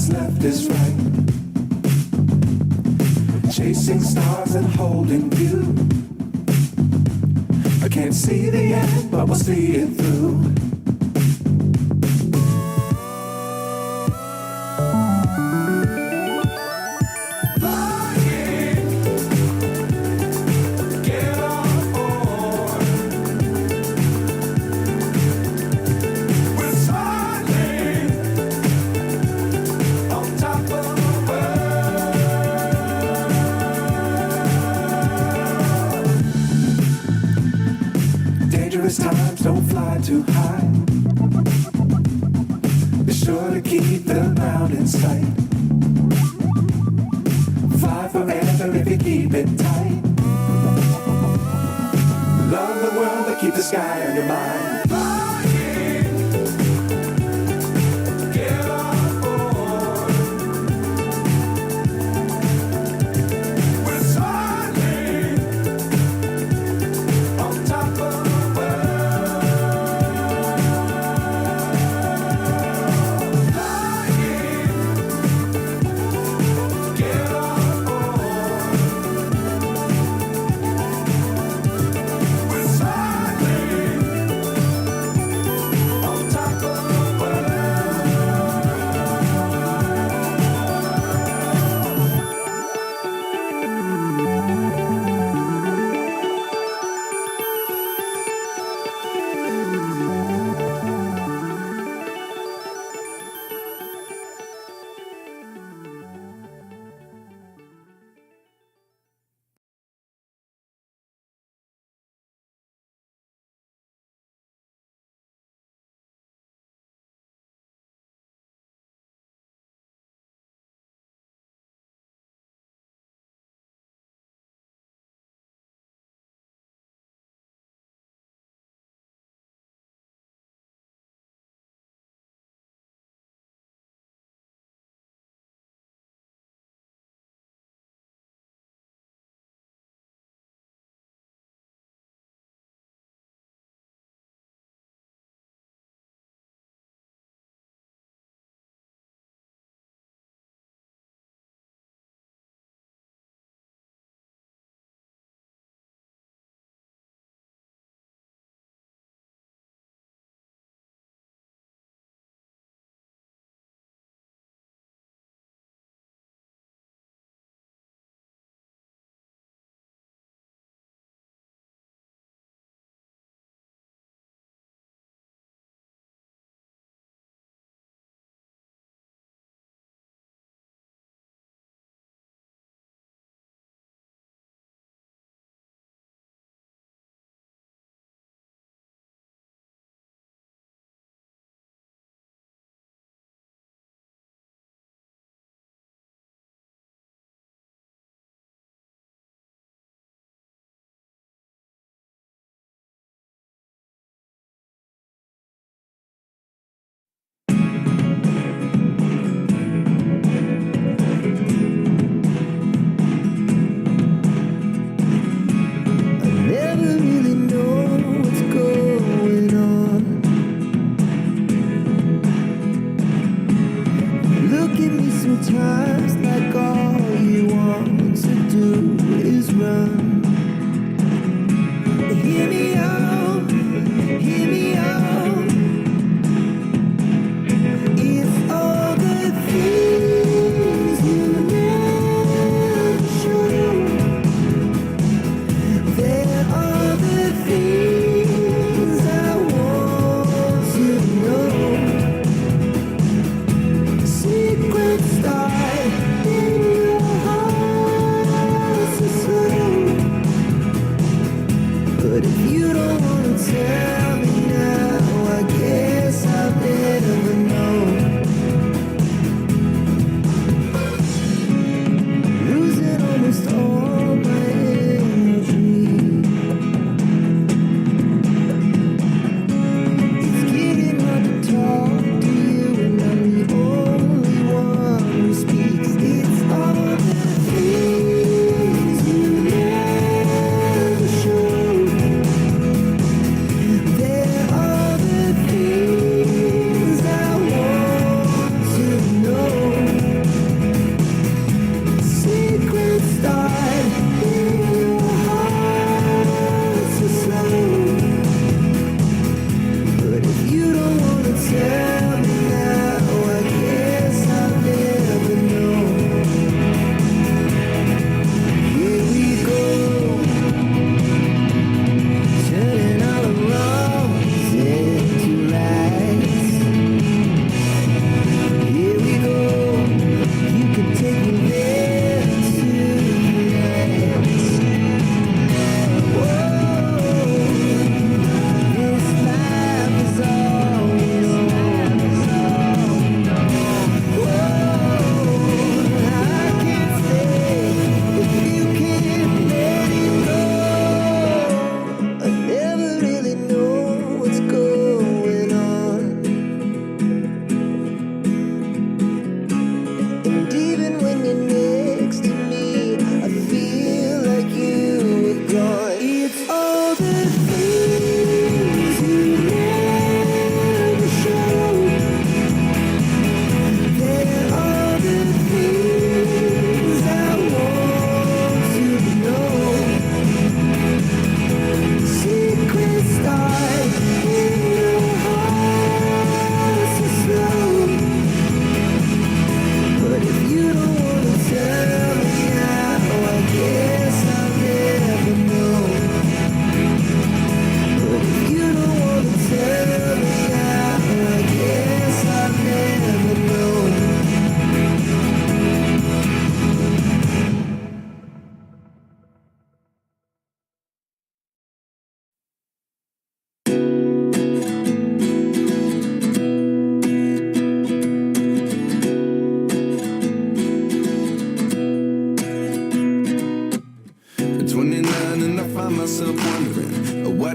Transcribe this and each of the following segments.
what's left is right. Chasing stars and holding you. I can't see the end, but we'll see it through. Times don't fly too high. Be sure to keep the ground in sight. Fly forever if you keep it tight. Love the world but keep the sky on your mind. Sometimes like all you want to do is run. Hear me out, hear me out. If all the things you never show, there are the things I want to know. Secret start.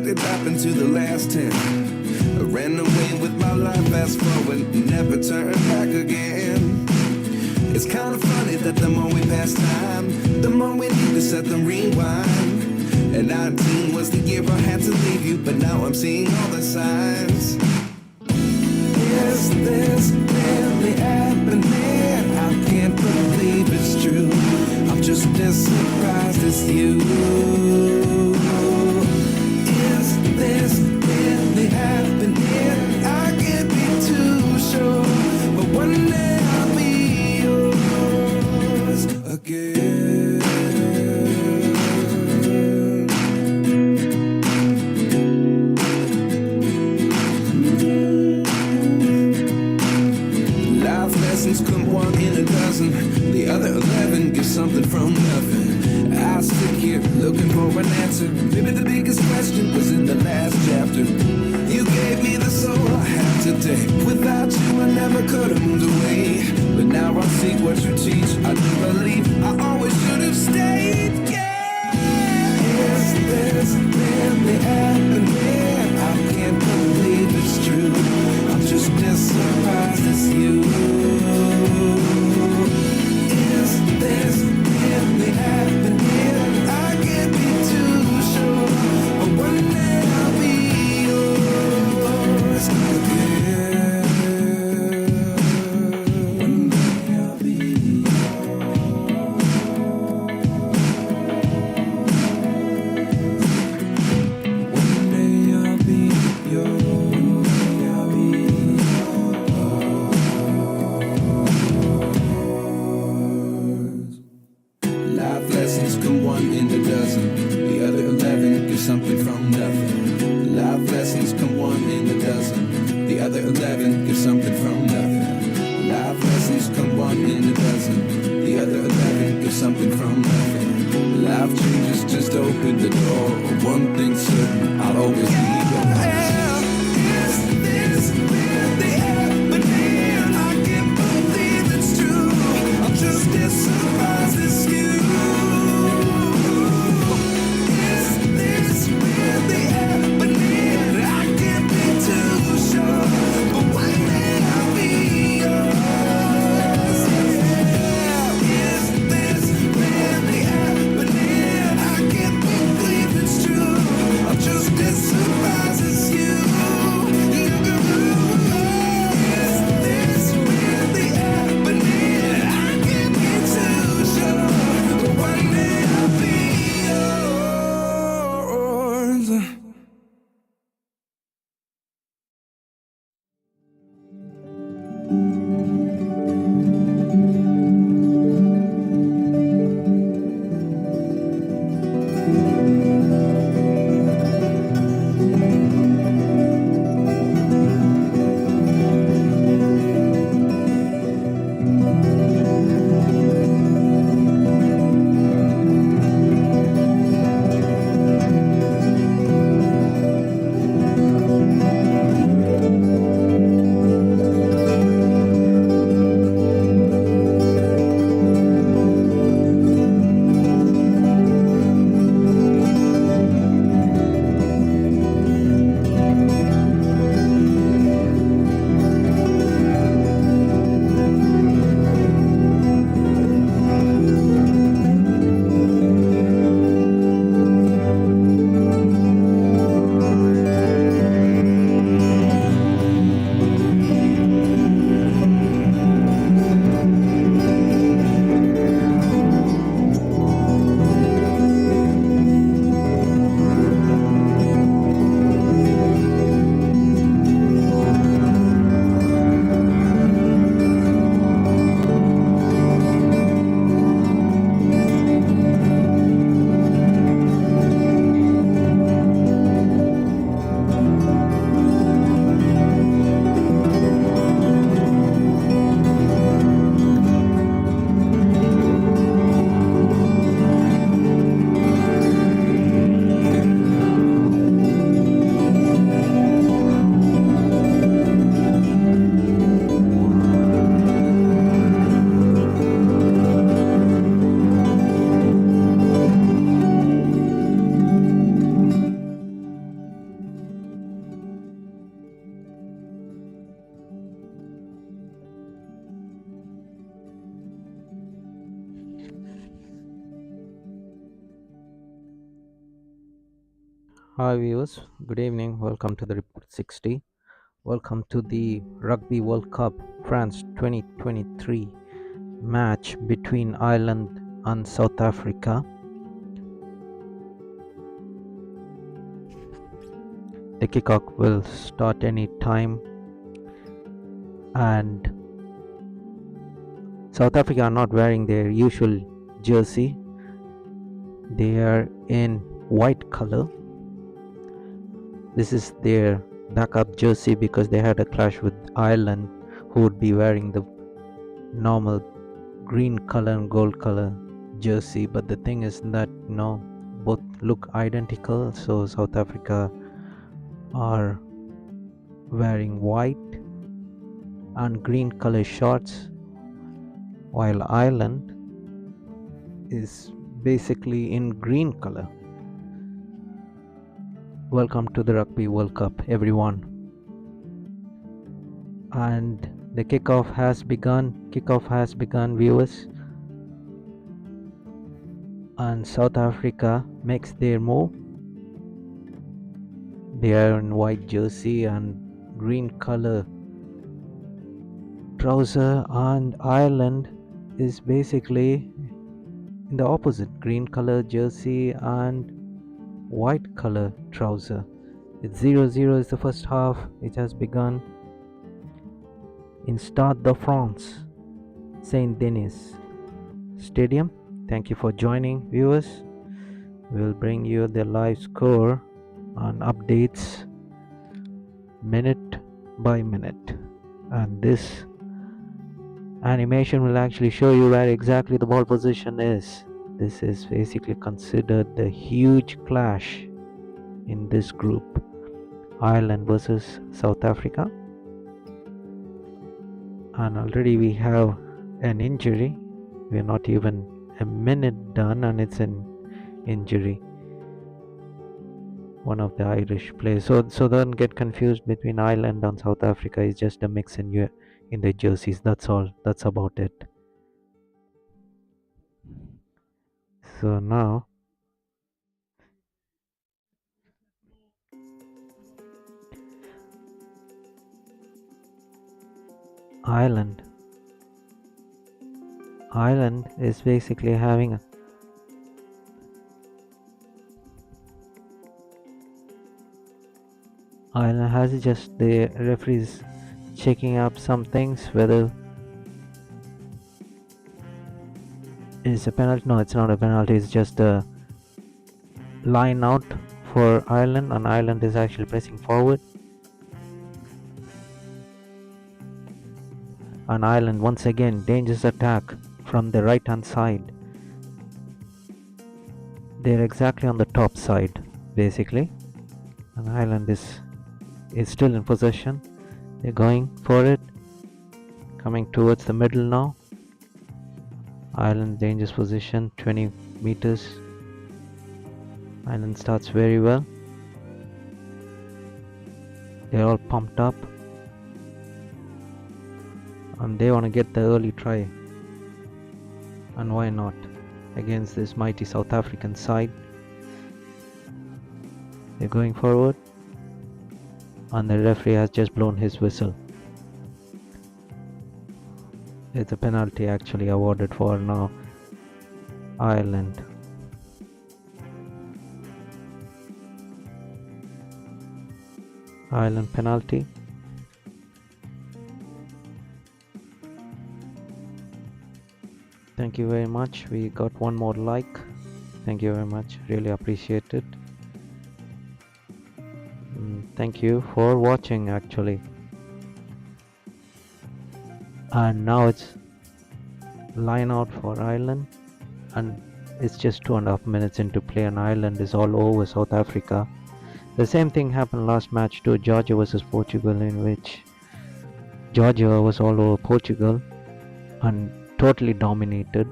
what did happen to the last 10? I ran away with my life, fast forward, never turn back again. It's kind of funny that the more we pass time, the more we need to set the rewind. And 19 was the year I had to leave you, but now I'm seeing all the signs. Is this really happening? I can't believe it's true. I'm just as surprised as you. Is this really happening? I can't be too sure, but one day I'll be yours again. Life lessons come one in a dozen. The other 11 get something from nothing. I sit here looking for an answer. Maybe the biggest question was in the last chapter. You gave me the soul I have today. Without you I never could have moved away. But now I see what you teach. I do believe I always should have stayed. Yeah. Is this really happening? I can't believe it's true. I'm just as surprised as you. Is this really happening? I can't be too sure, but one day I'll be yours again. One day I'll be yours. One day I'll be yours. I'll be yours. Life lessons come one in a dozen. The other 11 get something from nothing. Life lessons come one in a dozen. The other 11 get something from nothing. Life lessons come one in a dozen. The other 11 get something from nothing. Life changes just open the door. One thing's certain, I'll always be yours. Is this really happening? I can't believe it's true. I'm just as surprised as you. Is this really happening? I can't be too sure, but one day I'll be yours. Yeah. Is this really happening? I can't believe it's true. I'm just as surprised. Hi viewers, good evening. Welcome to the Report 60. Welcome to the Rugby World Cup France 2023 match between Ireland and South Africa. The kickoff will start any time, and South Africa are not wearing their usual jersey. They are in white color. This is their backup jersey because they had a clash with Ireland, who would be wearing the normal green color and gold color jersey. But the thing is that both look identical, so South Africa are wearing white and green color shorts, while Ireland is basically in green color. Welcome to the Rugby World Cup, everyone. And the kickoff has begun, viewers. And South Africa makes their move. They are in white jersey and green color trouser, and Ireland is basically in the opposite, green color jersey and white color trouser. It's 0-0 is the first half. It has begun in Stade de France, Saint Denis Stadium. Thank you for joining, viewers. We'll bring you the live score and updates minute by minute, and this animation will actually show you where exactly the ball position is. This is basically considered the huge clash in this group, Ireland versus South Africa. And already we have an injury. We're not even a minute done and it's an injury. One of the Irish players. So don't get confused between Ireland and South Africa. It's just a mix in the jerseys. That's all. That's about it. So now Ireland is basically having Ireland has just the referees checking up some things, whether it's a penalty. No, it's not a penalty. It's just a line out for Ireland, and Ireland is actually pressing forward. And Ireland once again dangerous attack from the right hand side. They're exactly on the top side basically, and Ireland is still in possession. They're going for it, coming towards the middle now. Ireland dangerous position, 20 meters. Ireland starts very well. They're all pumped up and they want to get the early try, and why not against this mighty South African side. They're going forward and the referee has just blown his whistle. It's a penalty actually awarded for now Ireland. Ireland penalty. Thank you very much. We got one more like. Thank you very much. Really appreciate it. Thank you for watching actually. And now it's line out for Ireland, and it's just 2.5 minutes into play and Ireland is all over South Africa. The same thing happened last match to Georgia versus Portugal, in which Georgia was all over Portugal and totally dominated,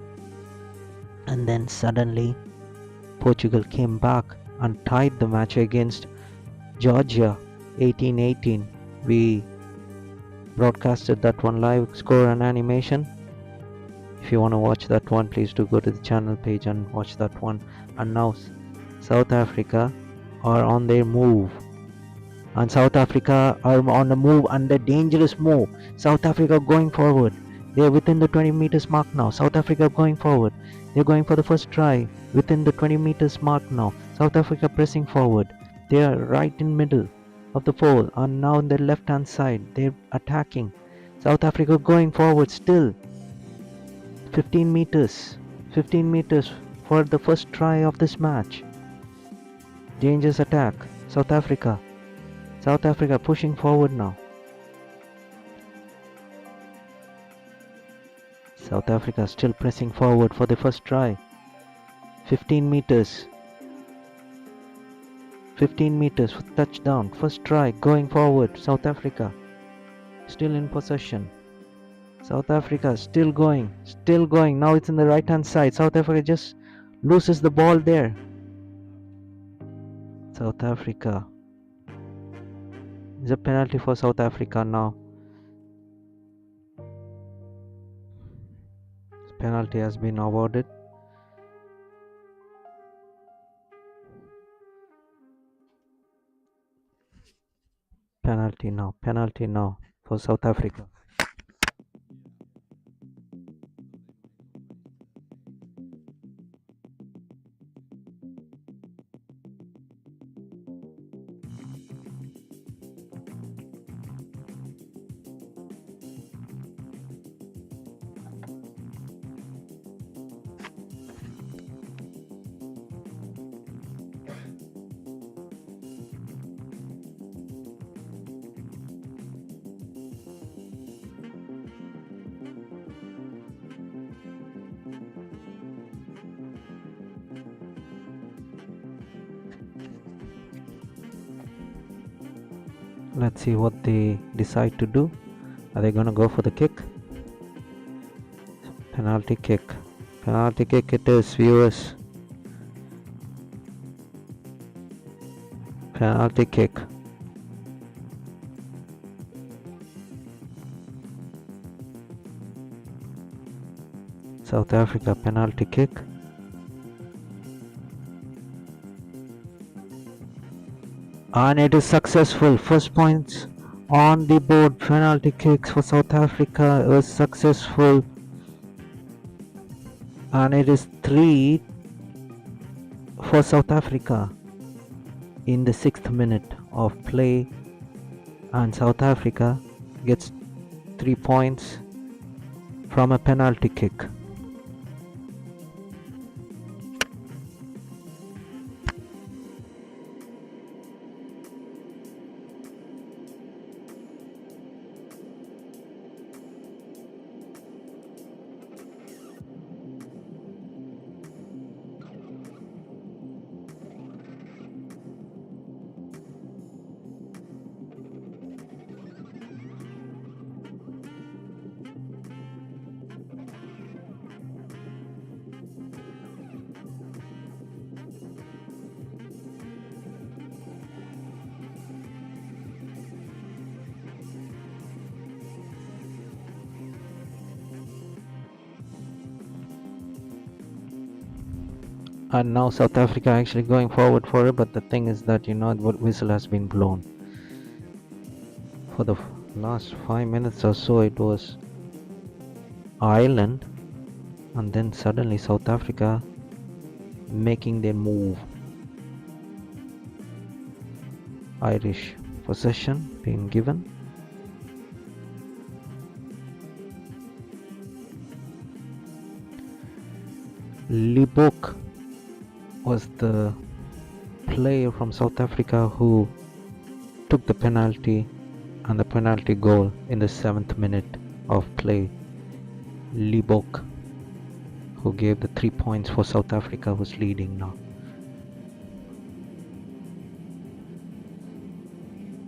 and then suddenly Portugal came back and tied the match against Georgia 18-18. We broadcasted that one live score and animation. If you want to watch that one, please do go to the channel page and watch that one. And now South Africa are on their move, and South Africa are on the move, and the dangerous move. South Africa going forward. They're within the 20 meters mark now. South Africa going forward. They're going for the first try within the 20 meters mark now. South Africa pressing forward. They are right in middle of the pole, and now on the left hand side they're attacking. South Africa going forward still. 15 meters. 15 meters for the first try of this match. Dangerous attack. South Africa. South Africa pushing forward now. South Africa still pressing forward for the first try. 15 meters. 15 meters for touchdown. First try going forward. South Africa still in possession. South Africa still going. Still going. Now it's in the right hand side. South Africa just loses the ball there. South Africa. It's a penalty for South Africa now. Penalty has been awarded. Penalty now for South Africa. Let's see what they decide to do. Are they gonna go for the kick? Penalty kick. Penalty kick it is, viewers. Penalty kick. South Africa penalty kick. And it is successful. First points on the board. Penalty kicks for South Africa was successful. And it is 3 for South Africa in the 6th minute of play. And South Africa gets 3 points from a penalty kick. And now South Africa actually going forward for it, but the thing is that what whistle has been blown. For the last 5 minutes or so it was Ireland, and then suddenly South Africa making their move. Irish possession being given. Libok was the player from South Africa who took the penalty and the penalty goal in the 7th minute of play. Libok, who gave the 3 points for South Africa, was leading now.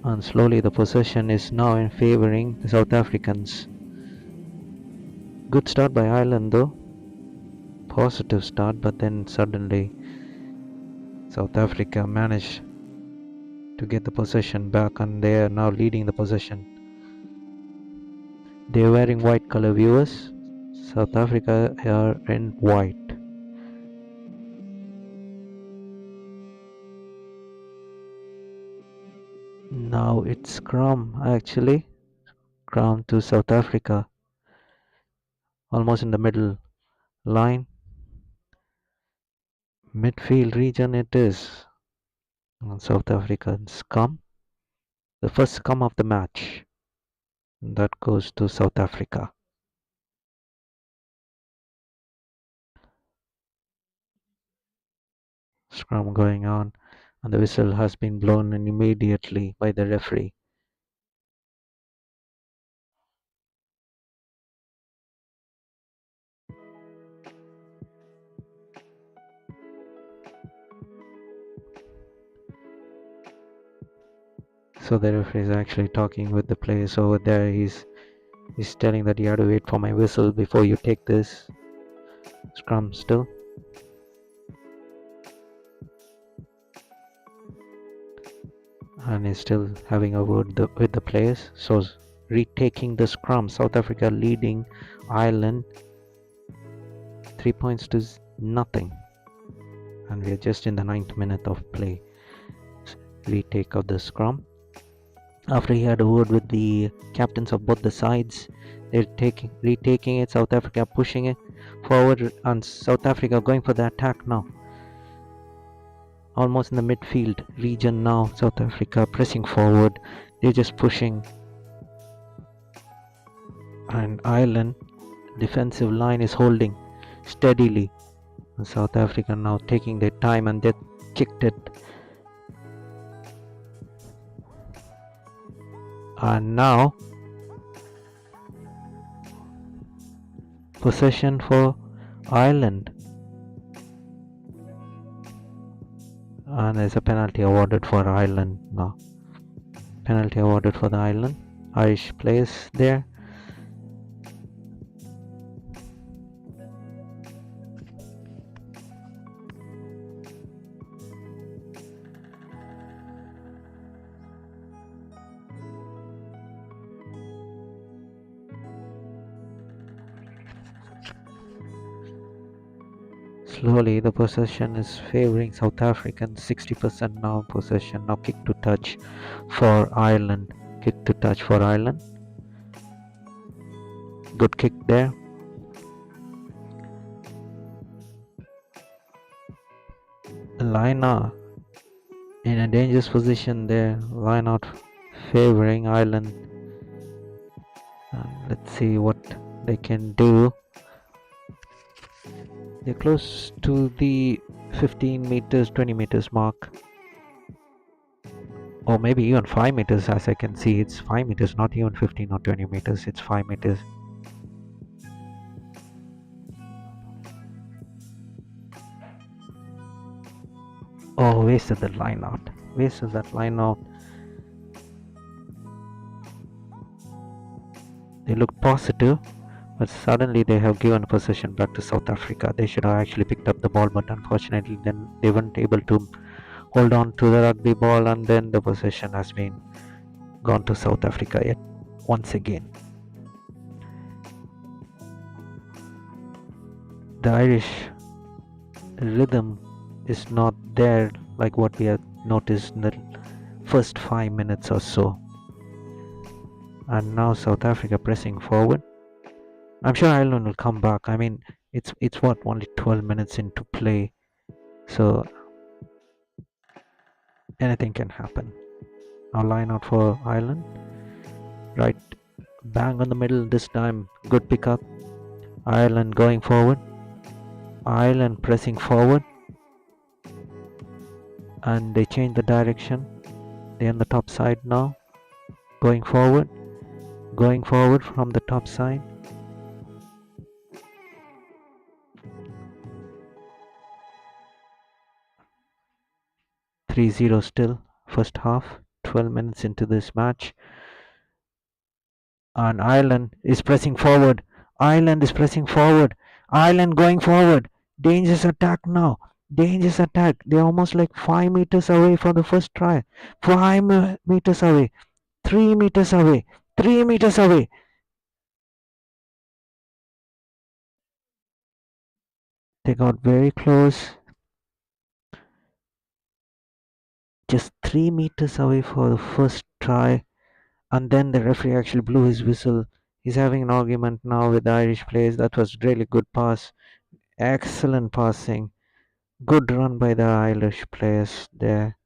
And slowly the possession is now in favoring the South Africans. Good start by Ireland though. Positive start, but then suddenly South Africa managed to get the possession back, and they are now leading the possession. They are wearing white color, viewers. South Africa are in white. Now it's scrum actually. Scrum to South Africa. Almost in the middle line. Midfield region it is. And South African scrum. The first scrum of the match. That goes to South Africa. Scrum going on. And the whistle has been blown in immediately by the referee. So the referee is actually talking with the players over there. He's telling that you have to wait for my whistle before you take this. Scrum still. And he's still having a word with the players. So retaking the scrum. South Africa leading Ireland 3 points to nothing. And we are just in the 9th minute of play. Retake of the scrum. After he had a word with the captains of both the sides, they're retaking it. South Africa pushing it forward, and South Africa going for the attack now. Almost in the midfield region now. South Africa pressing forward. They're just pushing. And Ireland defensive line is holding steadily. And South Africa now taking their time and they kicked it. And now possession for Ireland. And there's a penalty awarded for Ireland now. Penalty awarded for the Irish players there. Slowly the possession is favoring South Africans. 60% now possession. Now kick to touch for Ireland. Kick to touch for Ireland. Good kick there. Line out in a dangerous position there. Line out favoring Ireland. Let's see what they can do. They're close to the 15 meters, 20 meters mark. Or maybe even 5 meters, as I can see. It's 5 meters, not even 15 or 20 meters. It's 5 meters. Oh, wasted that line out. Wasted that line out. They look positive, but suddenly they have given possession back to South Africa. They should have actually picked up the ball, but unfortunately then they weren't able to hold on to the rugby ball, and then the possession has been gone to South Africa yet once again. The Irish rhythm is not there like what we have noticed in the first 5 minutes or so. And now South Africa pressing forward. I'm sure Ireland will come back. I mean, it's what, only 12 minutes into play, so anything can happen. Now line out for Ireland. Right, bang on the middle this time. Good pickup. Ireland going forward. Ireland pressing forward, and they change the direction. They're on the top side now. Going forward from the top side. (3-0) still, first half, 12 minutes into this match. And Ireland is pressing forward. Ireland going forward. Dangerous attack now. Dangerous attack. They're almost like 5 meters away from the first try. 5 meters away. 3 meters away. 3 meters away. They got very close. just 3 meters away for the first try, and then the referee actually blew his whistle. He's having an argument now with the Irish players. That was really good pass, excellent passing, good run by the Irish players there.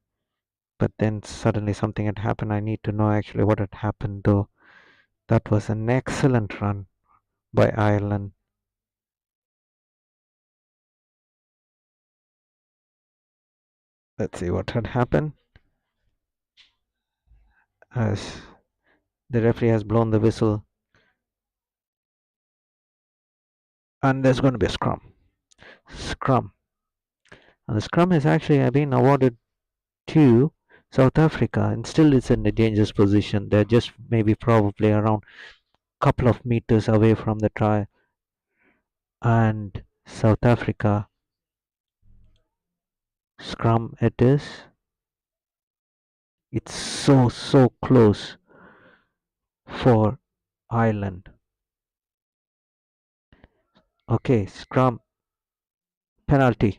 But then suddenly something had happened. I need to know actually what had happened though. That was an excellent run by Ireland. Let's see what had happened. As the referee has blown the whistle, and there's going to be a scrum, and the scrum has actually been awarded to South Africa, and still it's in a dangerous position. They're just maybe probably around a couple of meters away from the try, and South Africa scrum it is. It's so close for Ireland. Okay, scrum penalty.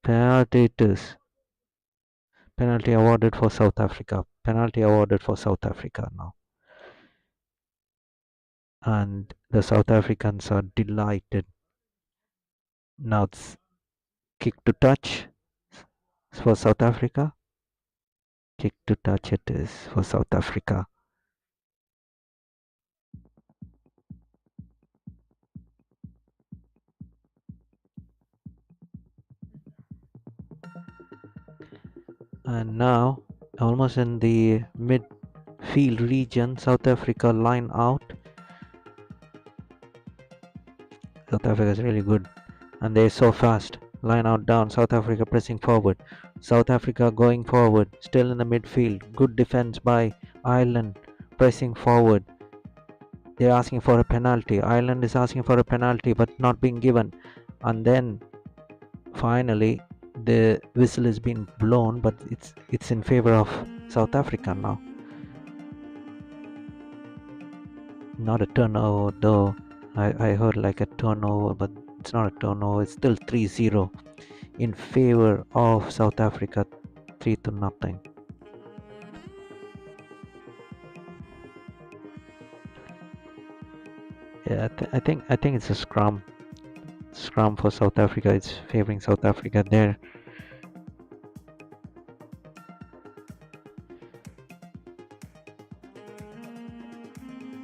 Penalty it is. Penalty awarded for South Africa. Penalty awarded for South Africa now. And the South Africans are delighted. Now it's kick to touch for South Africa. Kick to touch it is for South Africa. And now, almost in the midfield region, South Africa line out. South Africa is really good, and they're so fast. Line out down. South Africa pressing forward. South Africa going forward, still in the midfield. Good defense by Ireland, pressing forward. They're asking for a penalty. Ireland is asking for a penalty, but not being given. And then finally, the whistle has been blown, but it's in favor of South Africa now. Not a turnover though. I heard like a turnover, but it's not a turnover. It's still 3-0 in favor of South Africa, 3-0. Yeah, I think it's a scrum. Scrum for South Africa. It's favoring South Africa there.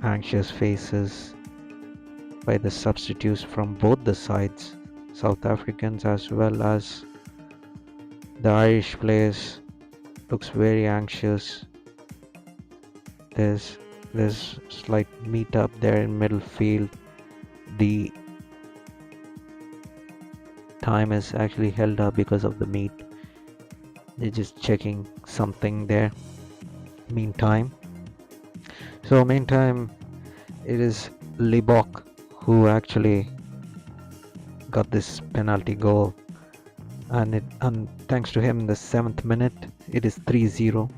Anxious faces by the substitutes from both the sides, South Africans as well as the Irish players. Looks very anxious. There's slight meet up there in middle field. The time is actually held up because of the meet. They're just checking something there. Meantime, it is Libok who actually got this penalty goal, and thanks to him in the 7th minute it is 3-0.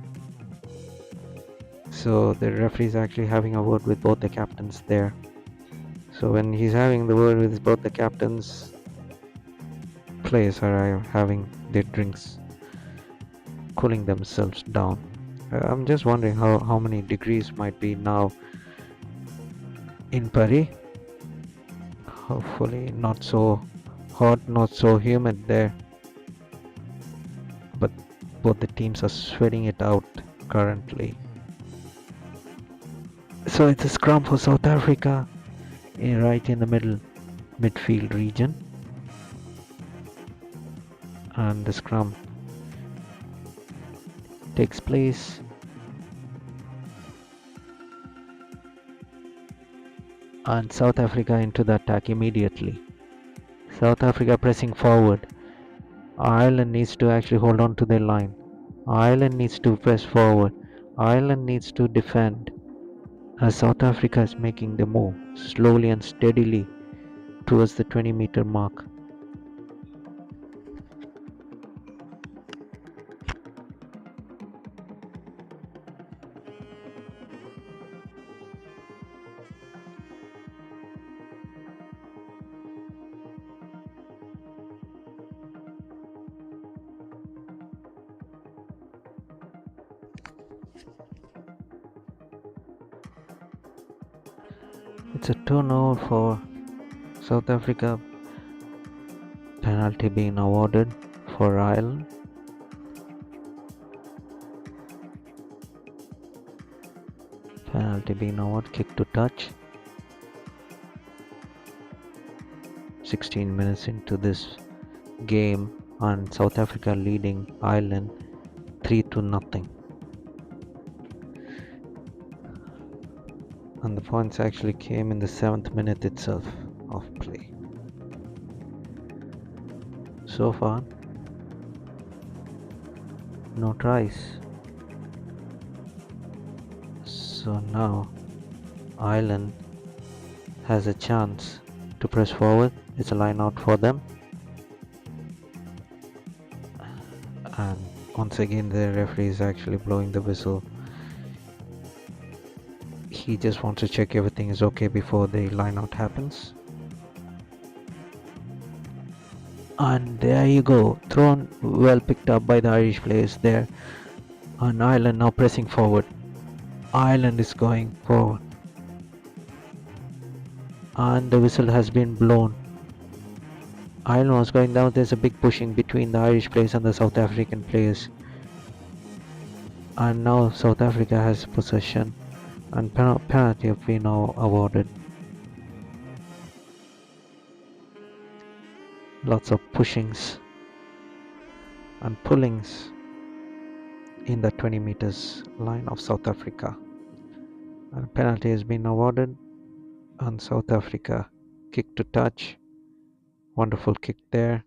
So the referee is actually having a word with both the captains there. So when he's having the word with both the captains, players are having their drinks, cooling themselves down. I'm just wondering how many degrees might be now in Paris. Hopefully not so hot, not so humid there, but both the teams are sweating it out currently. So it's a scrum for South Africa, right in the midfield region, and the scrum takes place. And South Africa into the attack immediately. South Africa pressing forward. Ireland needs to actually hold on to their line. Ireland needs to press forward. Ireland needs to defend. As South Africa is making the move slowly and steadily towards the 20-meter mark. It's a turnover for South Africa, penalty being awarded for Ireland. Penalty being awarded, kick to touch. 16 minutes into this game, and South Africa leading Ireland 3 to nothing. And the points actually came in the 7th minute itself of play. So far, no tries. So now Ireland has a chance to press forward. It's a line out for them. And once again, the referee is actually blowing the whistle. He just wants to check everything is okay before the line out happens. And there you go, thrown well picked up by the Irish players there. And Ireland now pressing forward. Ireland is going forward. And the whistle has been blown. Ireland was going down. There's a big pushing between the Irish players and the South African players. And now South Africa has possession, and penalty have been now awarded. Lots of pushings and pullings in the 20 meters line of South Africa. And penalty has been awarded, and South Africa kick to touch. Wonderful kick there,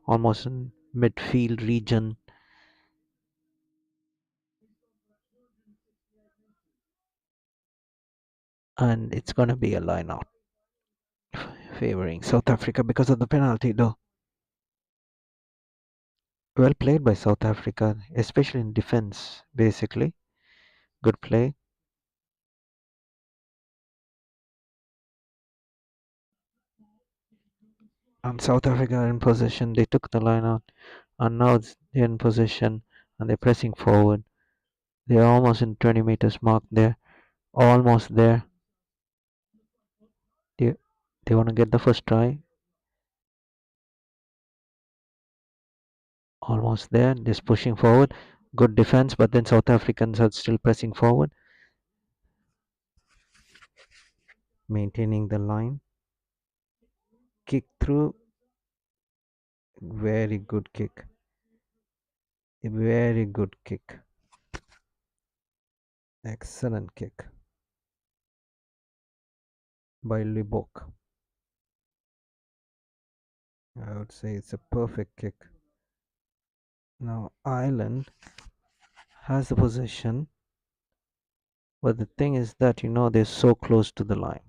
almost in midfield region. And it's going to be a line out favoring South Africa because of the penalty, though. Well played by South Africa, especially in defense, basically. Good play. And South Africa are in possession. They took the line out, and now they're in possession and they're pressing forward. They're almost in 20 meters mark there. Almost there. They, they want to get the first try. Almost there. Just pushing forward. Good defense, but then South Africans are still pressing forward. Maintaining the line. Kick through. Very good kick. A very good kick. Excellent kick by Libok. I would say it's a perfect kick. Now Ireland has the possession, but the thing is that they're so close to the line,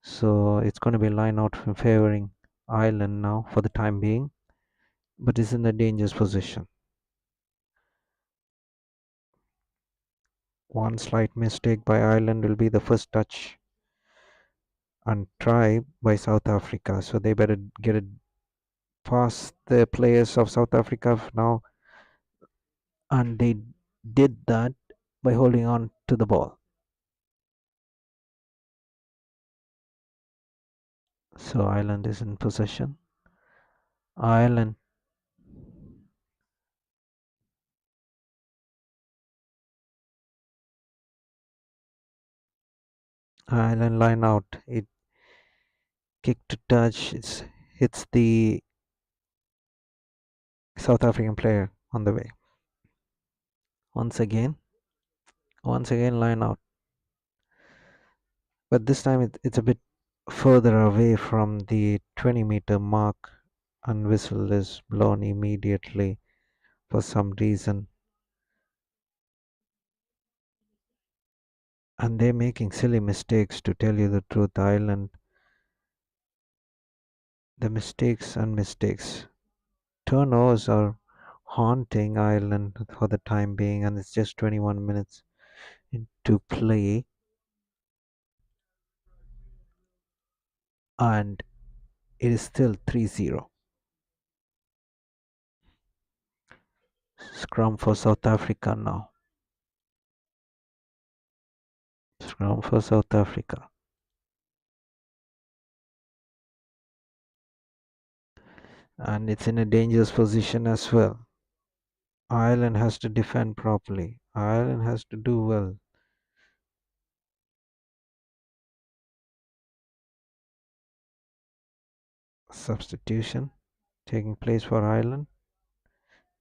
so it's going to be a line out favoring Ireland now for the time being, but it's in a dangerous position. One slight mistake by Ireland will be the first touch and try by South Africa, so they better get it past the players of South Africa now, and they did that by holding on to the ball. So Ireland is in possession. Ireland Ireland line out. It kick to touch. It hits the South African player on the way. Once again, line out. But this time it's a bit further away from the 20-meter mark, and whistle is blown immediately for some reason. And they're making silly mistakes, to tell you the truth, Ireland. The mistakes. Turnovers are haunting Ireland for the time being, and it's just 21 minutes into play. And it is still 3-0. Scrum for South Africa now. Scrum for South Africa. and it's in a dangerous position as well. Ireland has to defend properly. Ireland has to do well. Substitution taking place for Ireland.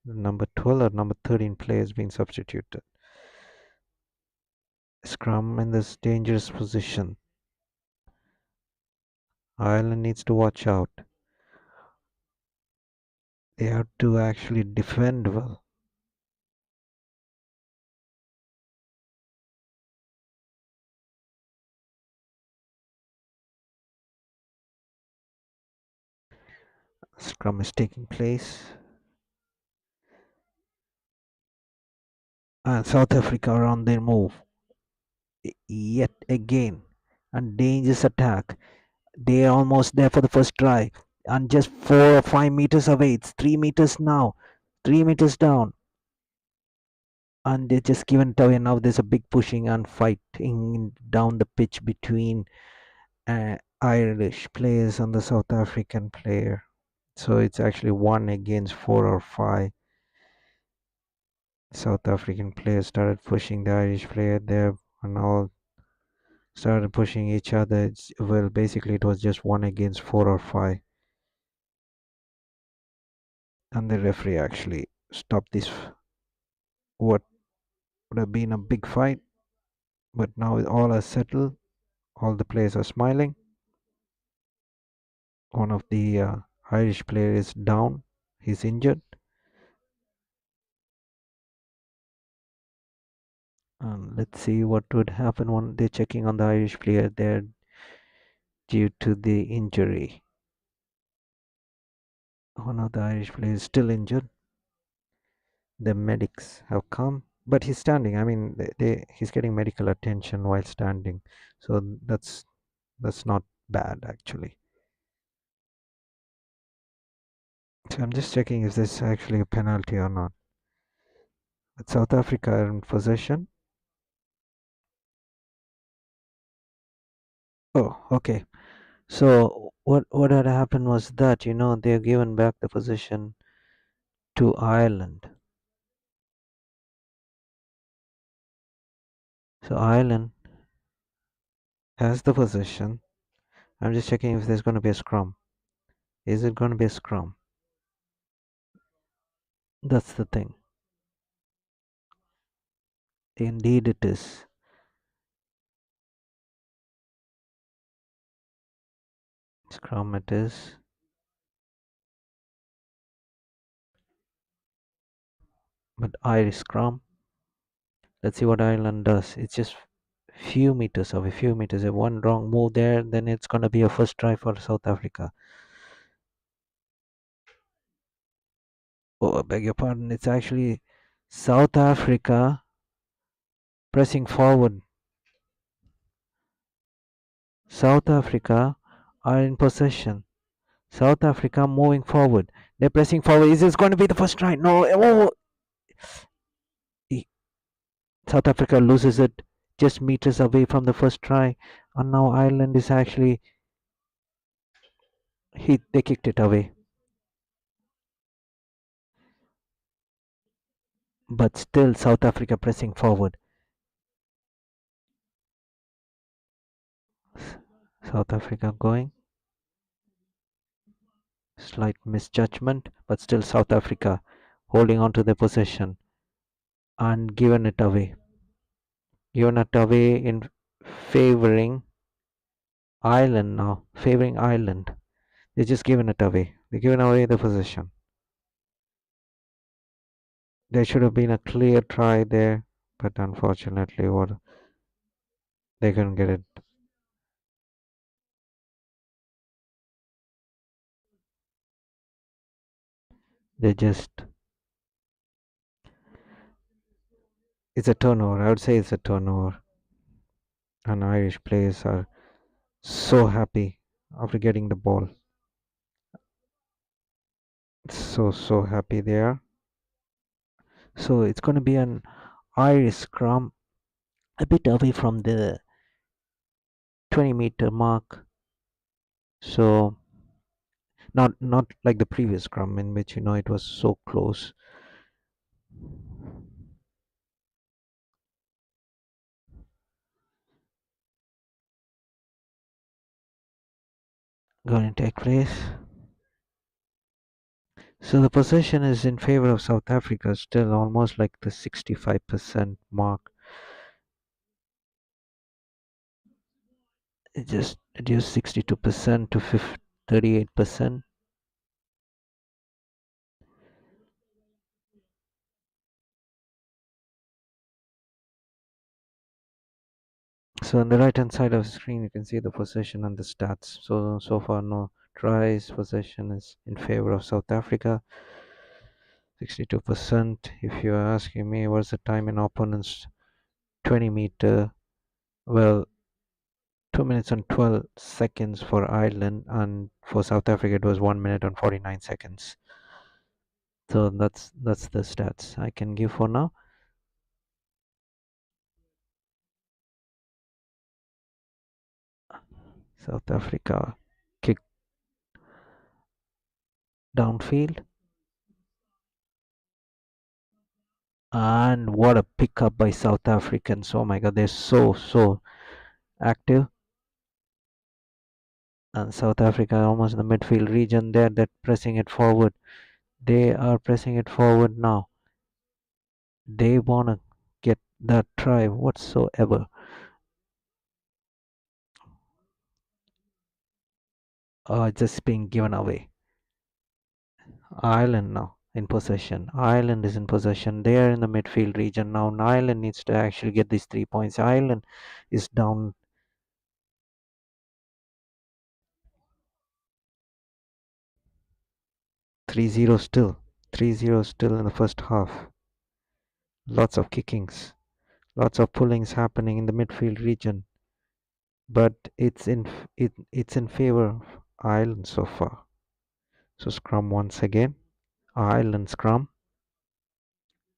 The number 12 or number 13 player is being substituted. Scrum in this dangerous position. Ireland needs to watch out. They have to actually defend well. Scrum is taking place. And South Africa are on their move. Yet again. And dangerous attack. They are almost there for the first try. And just 4 or 5 meters away. It's 3 meters now. 3 meters down. And they just given it away. Now there's a big pushing and fighting down the pitch between Irish players and the South African player. So it's actually 1 against 4 or 5. South African players started pushing the Irish player there, and all started pushing each other. Well, basically, it was just 1 against 4 or 5. And the referee actually stopped this, what would have been a big fight. But now all are settled. All the players are smiling. One of the Irish players is down. He's injured. And let's see what would happen when they're checking on the Irish player there due to the injury. One of the Irish players is still injured. The medics have come, but he's standing. I mean, he's getting medical attention while standing, so that's not bad actually. So I'm just checking if there's actually a penalty or not. But South Africa are in possession. Oh, okay. So what had happened was that they're given back the possession to Ireland. So Ireland has the possession. I'm just checking if there's going to be a scrum. Is it going to be a scrum? That's the thing. Indeed, it is. Scrum it is. But Irish scrum. Let's see what Ireland does. It's just few meters away, few meters. If one wrong move there, then it's going to be a first try for South Africa. Oh, I beg your pardon. It's actually South Africa pressing forward. South Africa are in possession. South Africa moving forward. They're pressing forward. Is this going to be the first try? No. Oh, South Africa loses it just meters away from the first try. And now Ireland is actually they kicked it away. But still South Africa pressing forward. South Africa going. Slight misjudgment, but still South Africa holding on to their possession and given it away. Given it away in favoring Ireland now. Favoring Ireland. They're just giving it away. They're giving away the possession. There should have been a clear try there, but unfortunately they couldn't get it. They just it's a turnover. I would say it's a turnover. And Irish players are so happy after getting the ball. So happy they are. So it's going to be an Irish scrum a bit away from the 20-meter mark. So Not like the previous scrum in which it was so close. Going to take place. So the possession is in favor of South Africa, still almost like the 65% mark. It just reduced 62% to 38%. So on the right hand side of the screen, you can see the possession and the stats. So far, no tries. Possession is in favor of South Africa, 62%. If you are asking me, what's the time in opponent's 20-meter? Well, 2 minutes and 12 seconds for Ireland, and for South Africa, it was 1 minute and 49 seconds. So that's the stats I can give for now. South Africa kick downfield. And what a pickup by South Africans. Oh my god, they're so active. And South Africa almost in the midfield region there, they're pressing it forward. They are pressing it forward now. They wanna get that try whatsoever. Just being given away. Ireland now in possession. Ireland is in possession. They are in the midfield region now. And Ireland needs to actually get these 3 points. Ireland is down 3-0 still. 3-0 still in the first half. Lots of kickings, lots of pullings happening in the midfield region, but it's in favor of Ireland so far. So scrum once again. Ireland scrum,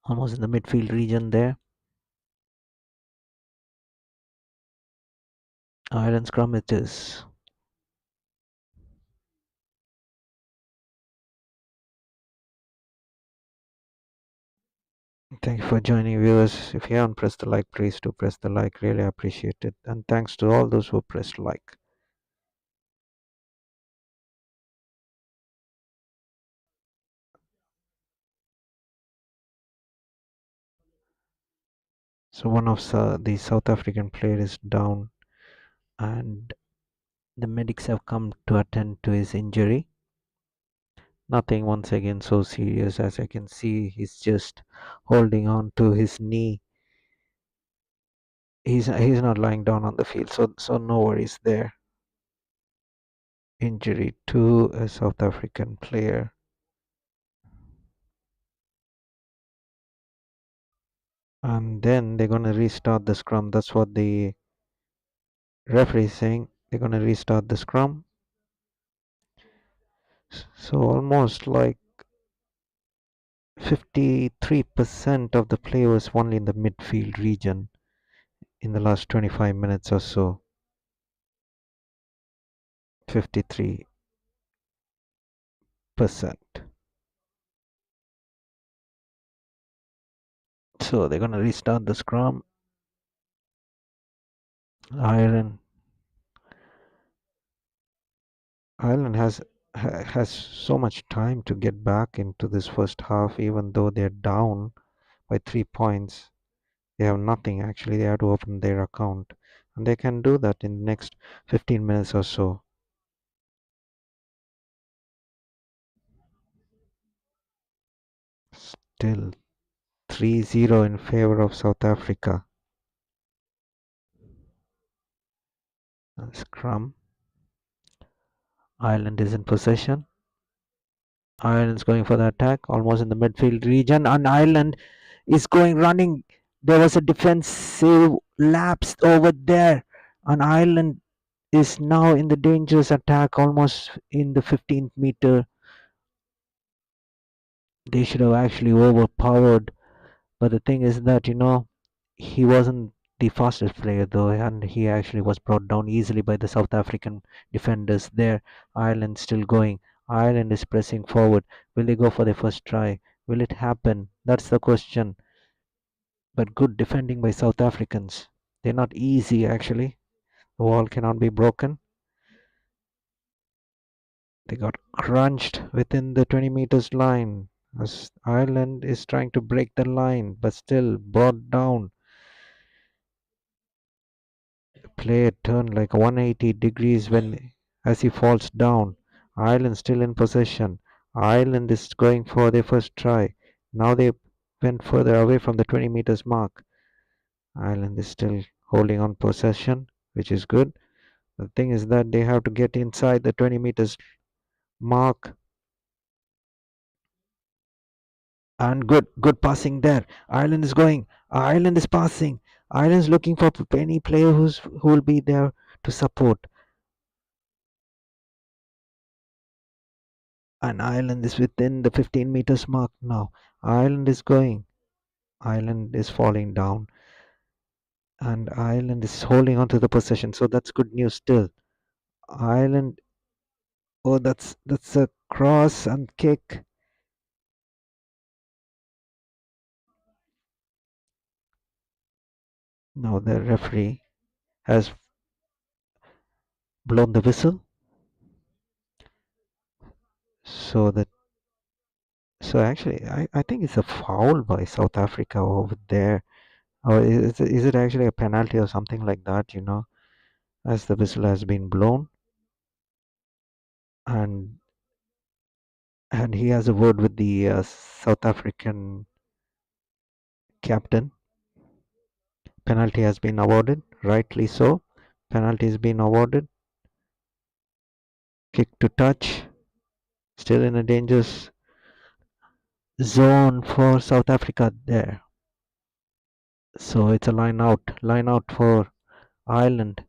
almost in the midfield region there. Ireland scrum it is. Thank you for joining, viewers. If you haven't pressed the like, please do press the like. Really appreciate it. And thanks to all those who pressed like. So one of the South African players is down, and the medics have come to attend to his injury. Nothing once again so serious, as I can see he's just holding on to his knee. He's not lying down on the field, so no worries there. Injury to a South African player. And then they're gonna restart the scrum. That's what the referee is saying. They're gonna restart the scrum. So almost like 53% of the play was only in the midfield region in the last 25 minutes or so. 53%. So they're gonna restart the scrum. Ireland Ireland has so much time to get back into this first half, even though they're down by 3 points. They have nothing actually. They have to open their account, and they can do that in the next 15 minutes or so. Still 3-0 in favor of South Africa. Scrum. Ireland is in possession. Ireland's going for the attack, almost in the midfield region, and Ireland is going running. There was a defensive lapse over there, and Ireland is now in the dangerous attack, almost in the 15th meter. They should have actually overpowered, but the thing is that he wasn't the fastest player though, and he actually was brought down easily by the South African defenders there. Ireland still going. Ireland is pressing forward. Will they go for their first try? Will it happen? That's the question. But good defending by South Africans. They're not easy actually. The wall cannot be broken. They got crunched within the 20 meters line as Ireland is trying to break the line but still brought down. Player turned like 180 degrees when as he falls down. Ireland still in possession. Ireland is going for their first try. Now they went further away from the 20 meters mark. Ireland is still holding on possession, which is good. The thing is that they have to get inside the 20 meters mark. And good passing there. Ireland is going. Ireland is passing. Ireland is looking for any player who will be there to support. And Ireland is within the 15 meters mark now. Ireland is going. Ireland is falling down. And Ireland is holding on to the possession. So that's good news still. Ireland. Oh, that's a cross and kick. Now the referee has blown the whistle. So that so actually I think it's a foul by South Africa over there. Or is it actually a penalty or something like that, as the whistle has been blown and he has a word with the South African captain. Penalty has been awarded, rightly so. Penalty has been awarded. Kick to touch, still in a dangerous zone for South Africa there. So it's a line out for Ireland.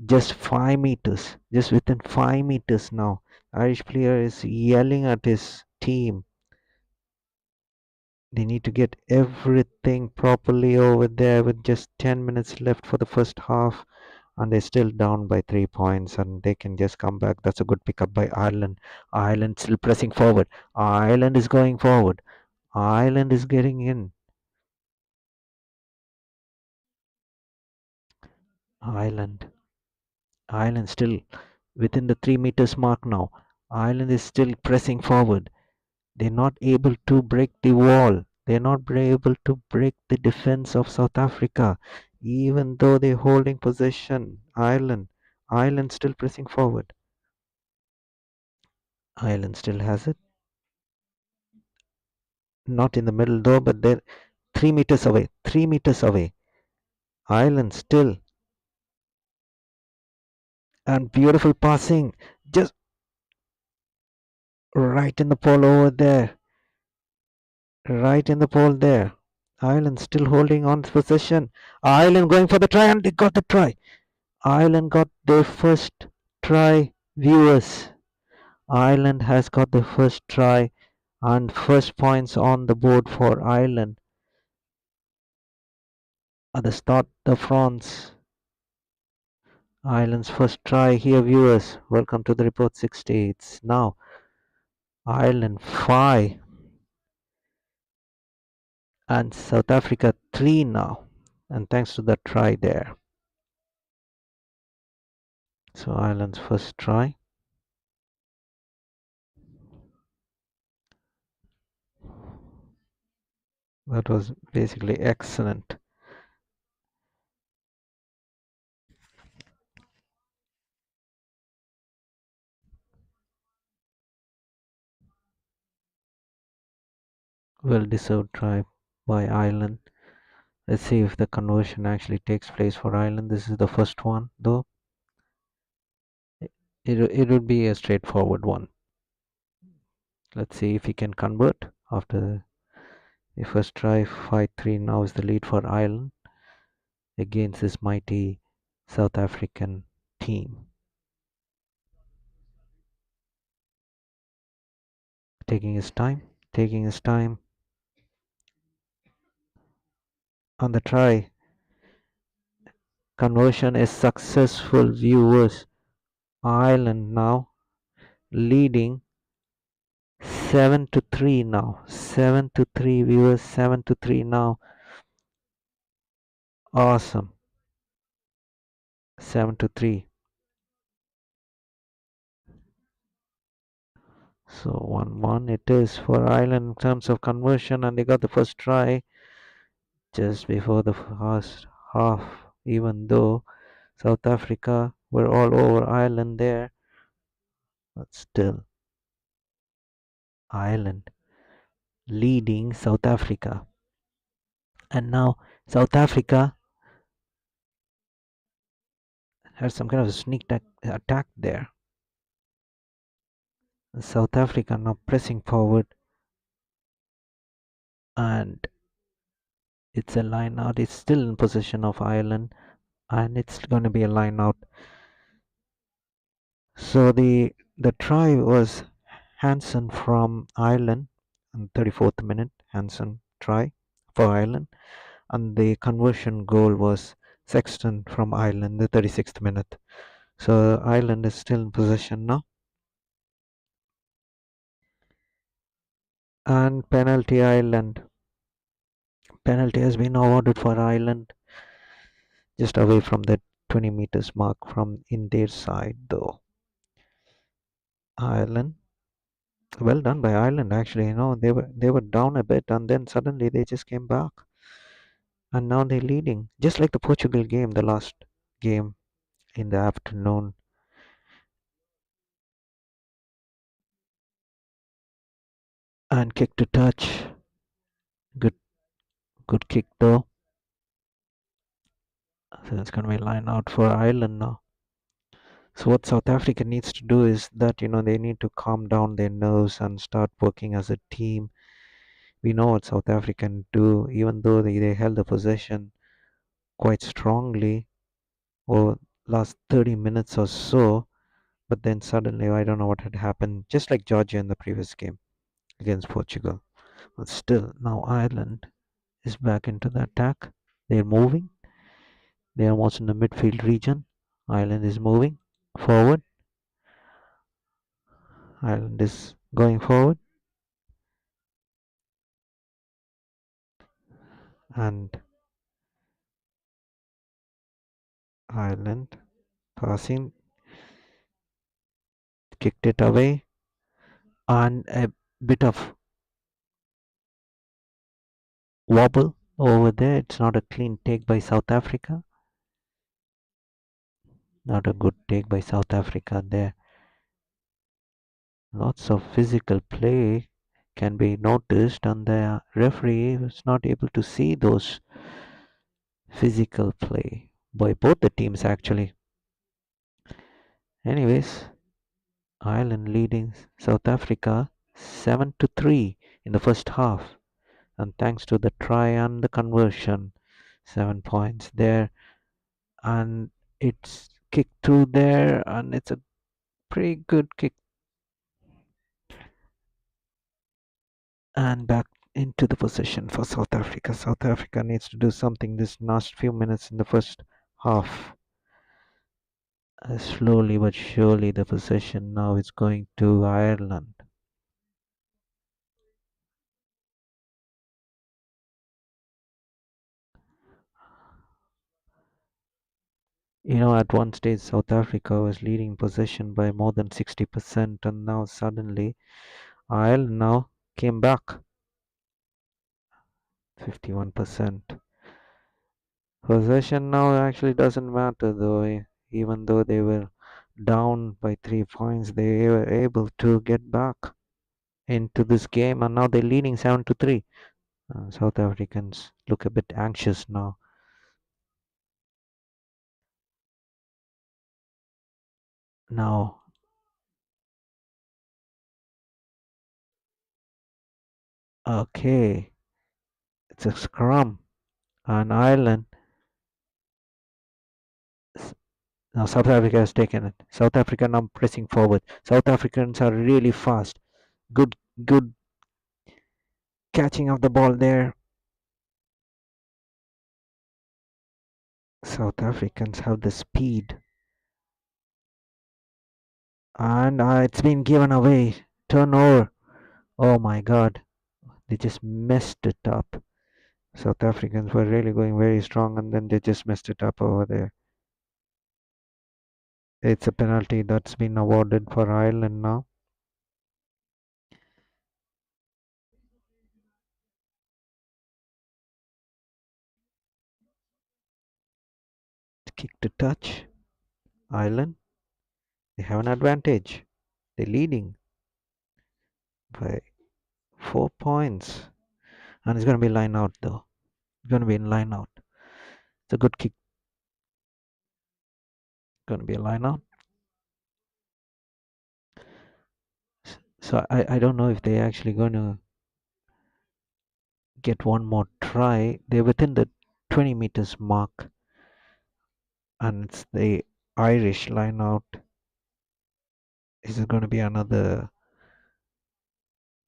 Just 5 meters, just within 5 meters now. Irish player is yelling at his team. They need to get everything properly over there with just 10 minutes left for the first half, and they're still down by 3 points, and they can just come back. That's a good pickup by Ireland. Ireland still pressing forward. Ireland is going forward. Ireland is getting in. Ireland. Ireland still within the 3 meters mark now. Ireland is still pressing forward. They're not able to break the wall. They're not able to break the defense of South Africa, even though they're holding possession. Ireland still pressing forward. Ireland still has it. Not in the middle though, but they're 3 meters away. 3 meters away. Ireland still. And beautiful passing. Just right in the pole over there. Right in the pole there. Ireland still holding on to possession. Ireland going for the try, and they got the try. Ireland got their first try, viewers. Ireland has got the first try and first points on the board for Ireland at the start of France. Ireland's first try here, viewers. Welcome to the report 60. It's now Ireland 5 and South Africa 3 now. And thanks to that try there. So Ireland's first try. That was basically excellent. Well deserved try by Ireland. Let's see if the conversion actually takes place for Ireland. This is the first one, though. It would be a straightforward one. Let's see if he can convert after the first try. 5-3 now is the lead for Ireland against this mighty South African team. Taking his time on the try. Conversion is successful, viewers. Ireland now leading 7-3 now. 7-3 viewers, 7-3 now. Awesome. 7-3. So 1-1 it is for Ireland in terms of conversion, and they got the first try just before the first half, even though South Africa were all over Ireland there, but still Ireland leading South Africa. And now South Africa has some kind of a attack there. South Africa now pressing forward, and it's a line out. It's still in possession of Ireland, and it's going to be a line out. So the try was Hansen from Ireland in 34th minute. Hansen try for Ireland, and the conversion goal was Sexton from Ireland, the 36th minute. So Ireland is still in possession now. And penalty Ireland. Penalty has been awarded for Ireland, just away from the 20 meters mark from in their side though. Ireland, well done by Ireland actually. They were down a bit, and then suddenly they just came back, and now they're leading, just like the Portugal game, the last game in the afternoon. And kick to touch. Good, good kick though. So it's gonna be line out for Ireland now. So what South Africa needs to do is that they need to calm down their nerves and start working as a team. We know what South Africa can do, even though they held the possession quite strongly over last 30 minutes or so. But then suddenly, I don't know what had happened, just like Georgia in the previous game against Portugal. But still, now Ireland is back into the attack. They're moving. They're almost in the midfield region. Ireland is moving forward. Ireland is going forward. And Ireland passing, kicked it away. And a bit of wobble over there. It's not a clean take by South Africa. Not a good take by South Africa there. Lots of physical play can be noticed, and the referee was not able to see those physical play by both the teams actually. Anyways, Ireland leading South Africa 7-3 in the first half, and thanks to the try and the conversion, 7 points there, and it's kicked through there, and it's a pretty good kick, and back into the possession for South Africa. South Africa needs to do something this last few minutes in the first half. Slowly but surely, the possession now is going to Ireland. At one stage, South Africa was leading possession by more than 60%, and now suddenly Ireland now came back 51%. Possession now actually doesn't matter though, even though they were down by 3 points, they were able to get back into this game, and now they're leading 7-3. South Africans look a bit anxious now. Now, okay, it's a scrum, and Ireland. Now South Africa has taken it. South Africa now pressing forward. South Africans are really fast. Good catching of the ball there. South Africans have the speed And it's been given away. Turnover. Oh my god. They just messed it up. South Africans were really going very strong and then they just messed it up over there. It's a penalty that's been awarded for Ireland now. Kick to touch. Ireland, they have an advantage. They're leading by 4 points. And it's going to be line out though. It's going to be in line out. It's a good kick. Going to be a line out. So I don't know if they're actually going to get one more try. They're within the 20 meters mark. And it's the Irish line out. Is it going to be another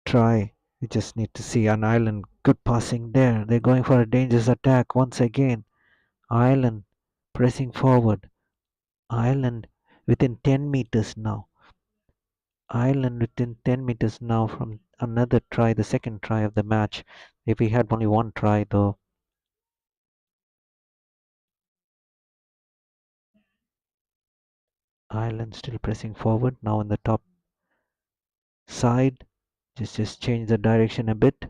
try? We just need to see an Ireland. Good passing there. They're going for a dangerous attack once again. Ireland pressing forward. Ireland within 10 meters now. Ireland within 10 meters now from another try, the second try of the match. If we had only one try though. Ireland still pressing forward now on the top side. Just change the direction a bit.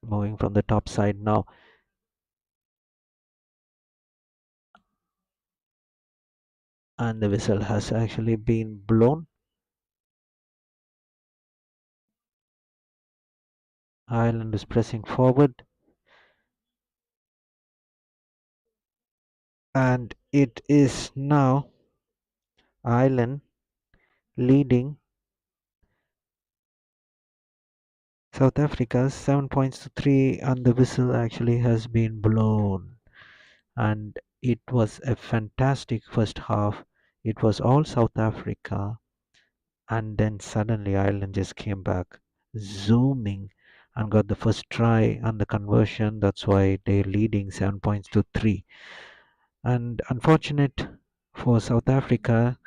Moving from the top side now. And the whistle has actually been blown. Ireland is pressing forward. And it is now Ireland leading South Africa 7 points to 3, and the whistle actually has been blown. And it was a fantastic first half. It was all South Africa, and then suddenly Ireland just came back, zooming, and got the first try and the conversion. That's why they're leading 7 points to 3. And unfortunate for South Africa,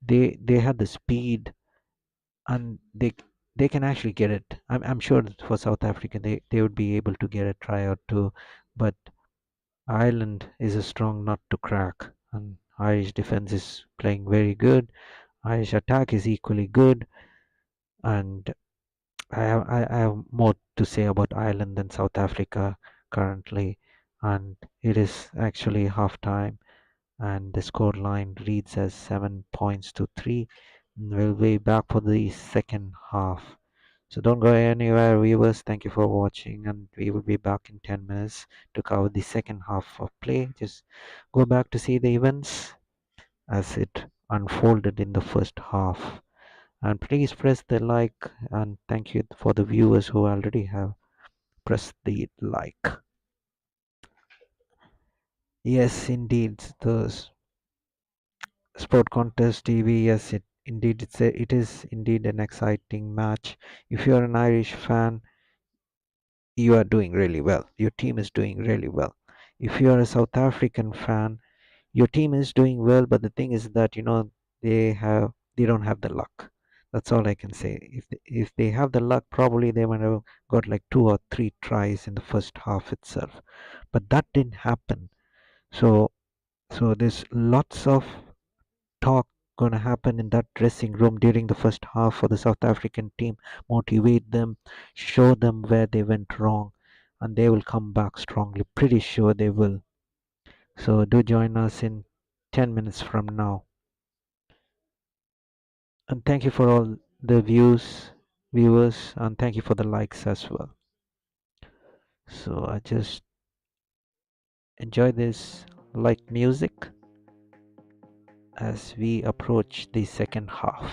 they had the speed and they can actually get it. I'm sure that for South Africa they would be able to get a try or two, but Ireland is a strong nut to crack, and Irish defense is playing very good. Irish attack is equally good, and I have more to say about Ireland than South Africa currently, and it is actually half time, and the score line reads as 7 points to 3. We'll be back for the second half. So don't go anywhere, viewers. Thank you for watching, and we will be back in 10 minutes to cover the second half of play. Just go back to see the events as it unfolded in the first half. And please press the like, and thank you for the viewers who already have pressed the like. Yes, indeed, the Sport Contest TV. Yes, it is indeed an exciting match. If you're an Irish fan, you are doing really well. Your team is doing really well. If you are a South African fan, your team is doing well, but the thing is that they don't have the luck. That's all I can say. If they have the luck, probably they might have got like 2 or 3 tries in the first half itself. But that didn't happen. So there's lots of talk going to happen in that dressing room during the first half for the South African team. Motivate them, show them where they went wrong, and they will come back strongly. Pretty sure they will. So do join us in 10 minutes from now. And thank you for all the viewers, and thank you for the likes as well. So I just enjoy this light music as we approach the second half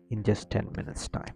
in just 10 minutes time.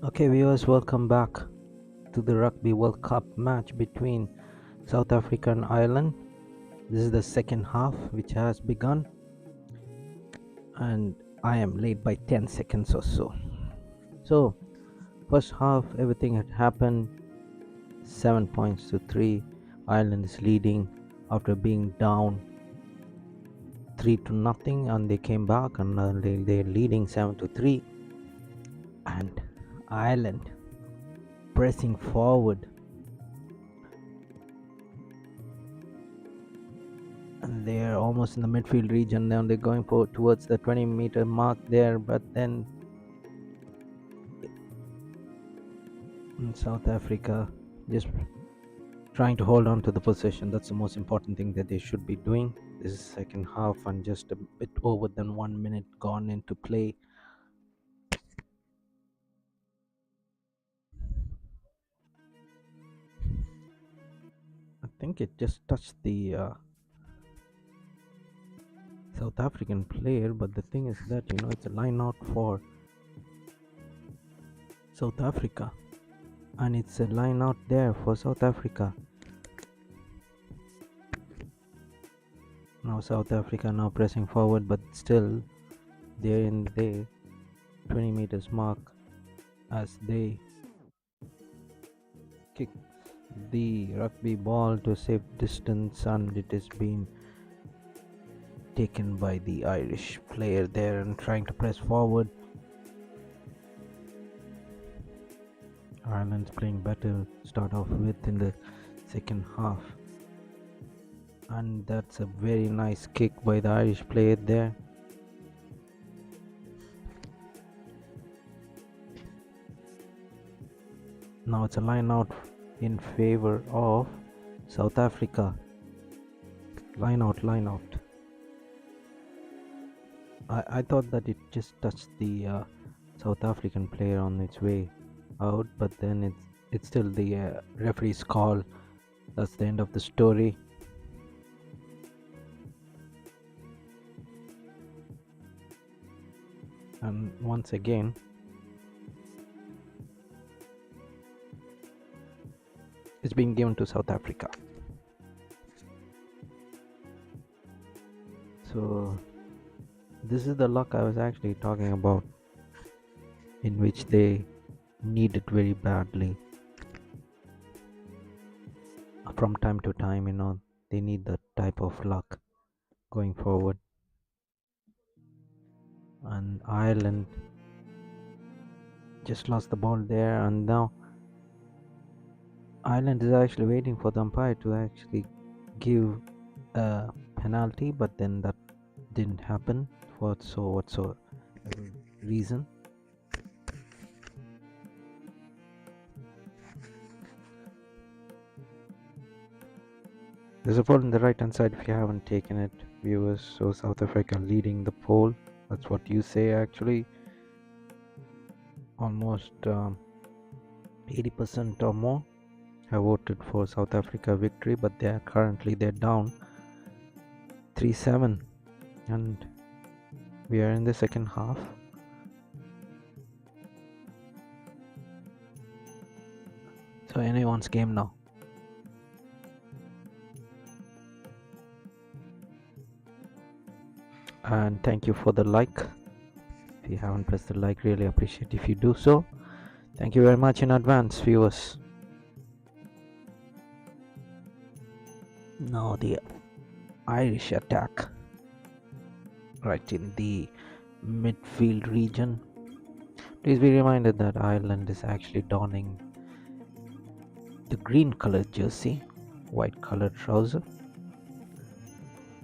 Okay, viewers, welcome back to the Rugby World Cup match between South Africa and Ireland. This is the second half which has begun, and I am late by 10 seconds or so. So, first half, everything had happened 7 points to 3. Ireland is leading after being down 3 to nothing, and they came back and they're leading 7 to 3. And Ireland pressing forward, and they're almost in the midfield region now. They're going towards the 20-meter mark there, but then South Africa just trying to hold on to the possession. That's the most important thing that they should be doing. This is second half and just a bit over than 1 minute gone into play. I think it just touched the South African player, but the thing is that it's a line out for South Africa, and it's a line out there for South Africa. Now South Africa now pressing forward, but still they're in the 20 meters mark as they kick the rugby ball to a safe distance, and it is being taken by the Irish player there and trying to press forward. Ireland's playing better to start off with in the second half, and that's a very nice kick by the Irish player there. Now it's a line out in favor of South Africa. Line out, line out. I thought that it just touched the South African player on its way out, but then it's still the referee's call. That's the end of the story. And once again, it's being given to South Africa. So this is the luck I was actually talking about, in which they need it very badly. From time to time, they need that type of luck going forward. And Ireland just lost the ball there, and now Ireland is actually waiting for the umpire to actually give a penalty, but then that didn't happen for whatsoever reason. There's a poll on the right hand side if you haven't taken it, viewers. So South Africa leading the poll. That's what you say actually. Almost 80% or more have voted for South Africa victory, but they're down 3-7, and we are in the second half. So anyone's game now. And thank you for the like. If you haven't pressed the like, really appreciate if you do so. Thank you very much in advance, viewers. Now the Irish attack right in the midfield region. Please be reminded that Ireland is actually donning the green colored jersey, white colored trouser,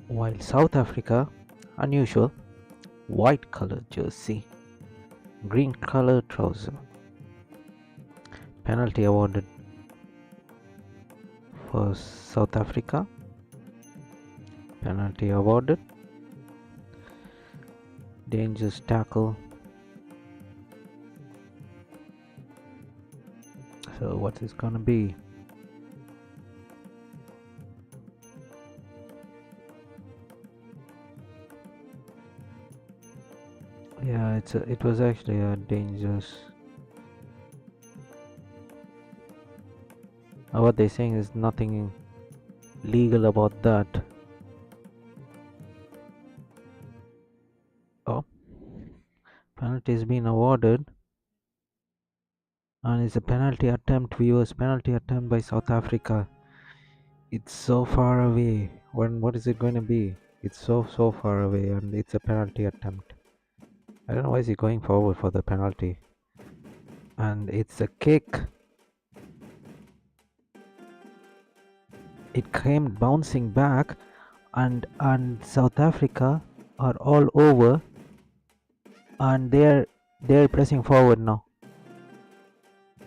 while South Africa, unusual, white colored jersey, green colored trouser. Penalty awarded for South Africa. Penalty awarded. Dangerous tackle. So what is gonna be? Yeah, it was actually a dangerous. What they're saying is nothing legal about that. Oh, penalty has been awarded, and it's a penalty attempt, viewers. Penalty attempt by South Africa. It's so far away. What is it going to be? It's so far away, and it's a penalty attempt. I don't know why is he going forward for the penalty. And it's a kick. It came bouncing back, and South Africa are all over, and they're pressing forward now,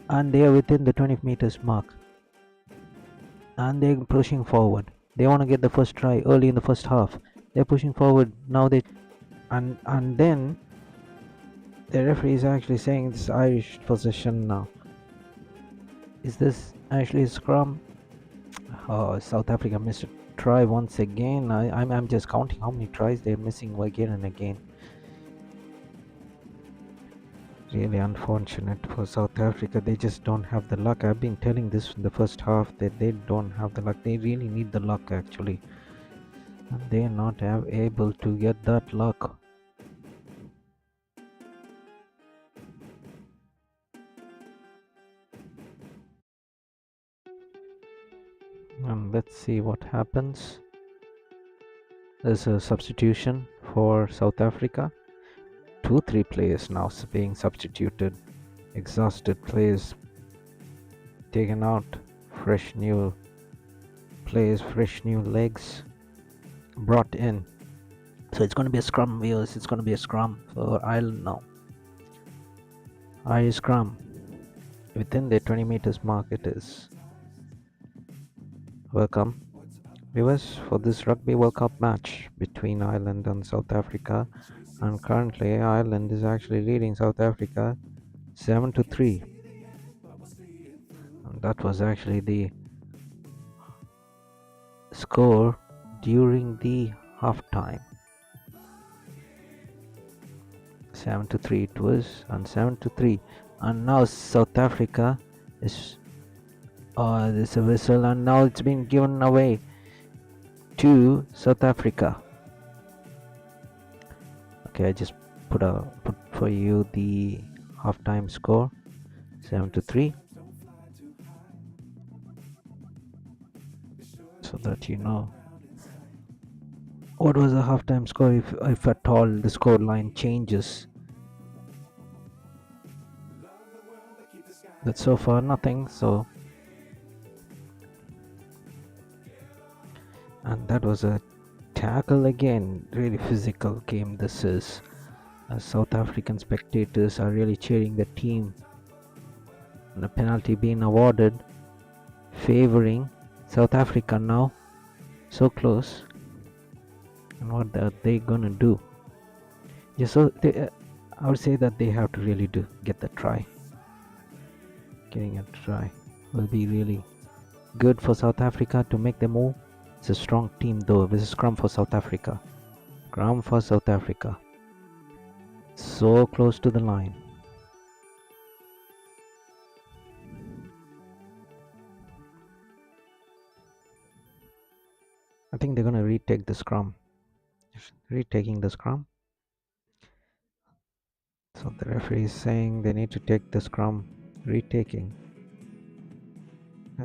and they are within the 20 meters mark, and they're pushing forward. They want to get the first try early in the first half. They're pushing forward now. And then the referee is actually saying this Irish possession now. Is this actually a scrum? Oh, South Africa missed a try once again. I'm just counting how many tries they're missing again and again. Really unfortunate for South Africa. They just don't have the luck. I've been telling this in the first half that they don't have the luck. They really need the luck actually, and they're not able to get that luck. And let's see what happens. There's a substitution for South Africa. 2-3 players now being substituted. Exhausted players taken out. Fresh new players, fresh new legs brought in. So it's going to be a scrum, viewers. It's going to be a scrum for Ireland now. Irish scrum. within the 20 meters mark it is. Welcome viewers for this Rugby World Cup match between Ireland and South Africa, and currently Ireland is actually leading South Africa 7-3, and that was actually the score during the halftime. 7-3 it was, and 7-3, and now South Africa is there's a whistle, and now it's been given away to South Africa. Okay, I just put for you the halftime score, 7-3, so that you know what was the halftime score, if at all the score line changes. But so far nothing. So, and that was a tackle again. Really physical game this is. South African spectators are really cheering the team, and a penalty being awarded favoring South Africa now. So close. And what are they gonna do? I would say that they have to really get the try. Getting a try will be really good for South Africa to make the move. It's a strong team though. This is scrum for South Africa. Scrum for South Africa. So close to the line. I think they're gonna retake the scrum. Retaking the scrum. So the referee is saying they need to take the scrum. Retaking.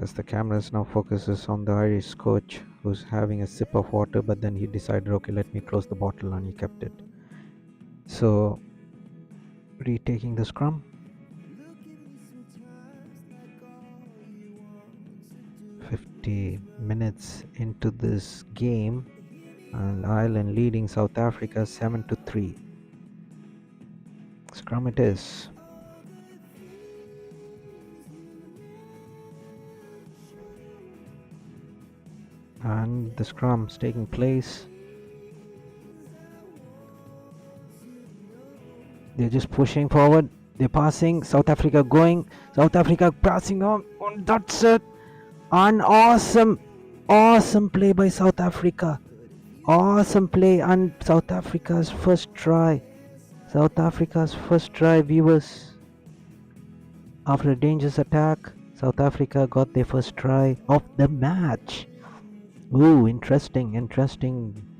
As the cameras now focuses on the Irish coach, who's having a sip of water, but then he decided, okay, let me close the bottle, and he kept it. So retaking the scrum. 50 minutes into this game, and Ireland leading South Africa 7-3. Scrum it is. And the scrum's taking place. They're just pushing forward. They're passing. South Africa going. South Africa passing on. That's it. An awesome play by South Africa. Awesome play, and South Africa's first try. South Africa's first try, viewers. After a dangerous attack, South Africa got their first try of the match. Ooh, interesting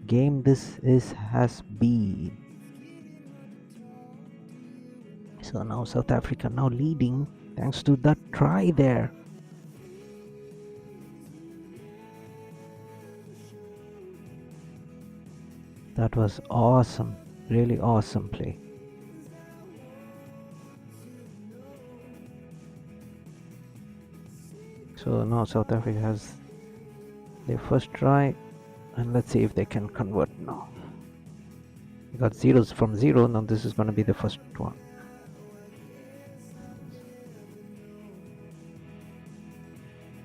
game this has been. So now South Africa now leading thanks to that try there. That was awesome, really awesome play. So now South Africa has their first try, and let's see if they can convert now. We got zeros from zero. Now this is going to be the first one.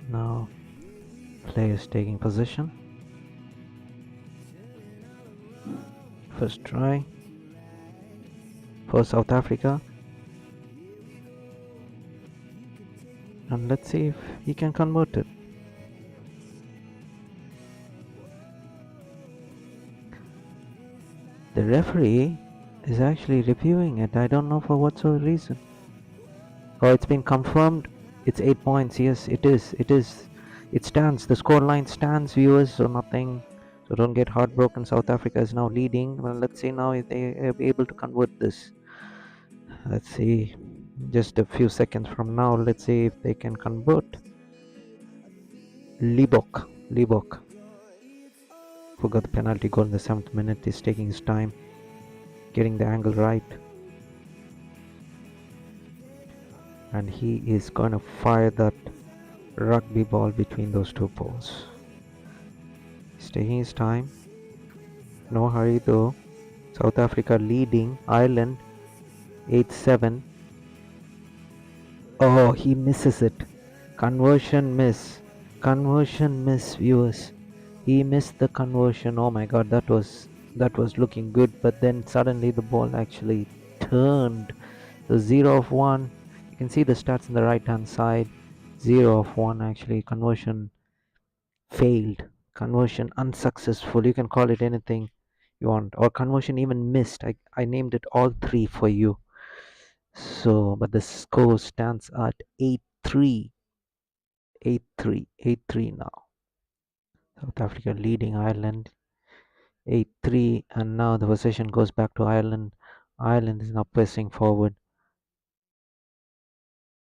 Now players taking position. First try for South Africa, and let's see if he can convert it. The referee is actually reviewing it. I don't know for what sort of reason. Oh, it's been confirmed. It's 8 points. Yes, it is. It stands. The score line stands, viewers. So nothing. So don't get heartbroken. South Africa is now leading. Well, let's see now if they are able to convert this. Let's see. Just a few seconds from now, let's see if they can convert. Liebok, who got the penalty goal in the 7th minute, is taking his time, getting the angle right, and he is going to fire that rugby ball between those two poles. He's taking his time, no hurry though. South Africa leading Ireland 8-7. Oh, he misses it. Conversion miss. Conversion miss, viewers. He missed the conversion. Oh my god, that was looking good, but then suddenly the ball actually turned. So 0 of 1. You can see the stats on the right hand side. 0 of 1 actually. Conversion failed. Conversion unsuccessful. You can call it anything you want. Or conversion even missed. I named it all three for you. So, but the score stands at 8-3. 8-3. 8-3 now. South Africa leading Ireland 8-3, and now the possession goes back to Ireland. Ireland is now pressing forward.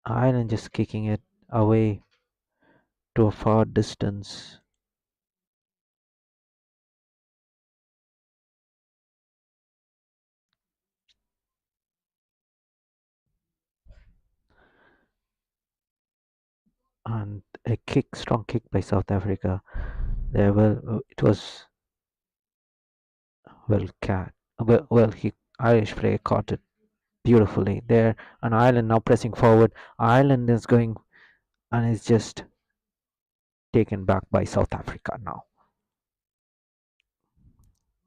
Ireland just kicking it away to a far distance. And a kick, strong kick by South Africa. There, well, it was well cat. Well, he Irish player caught it beautifully there, and Ireland now pressing forward. Ireland is going and is just taken back by South Africa now.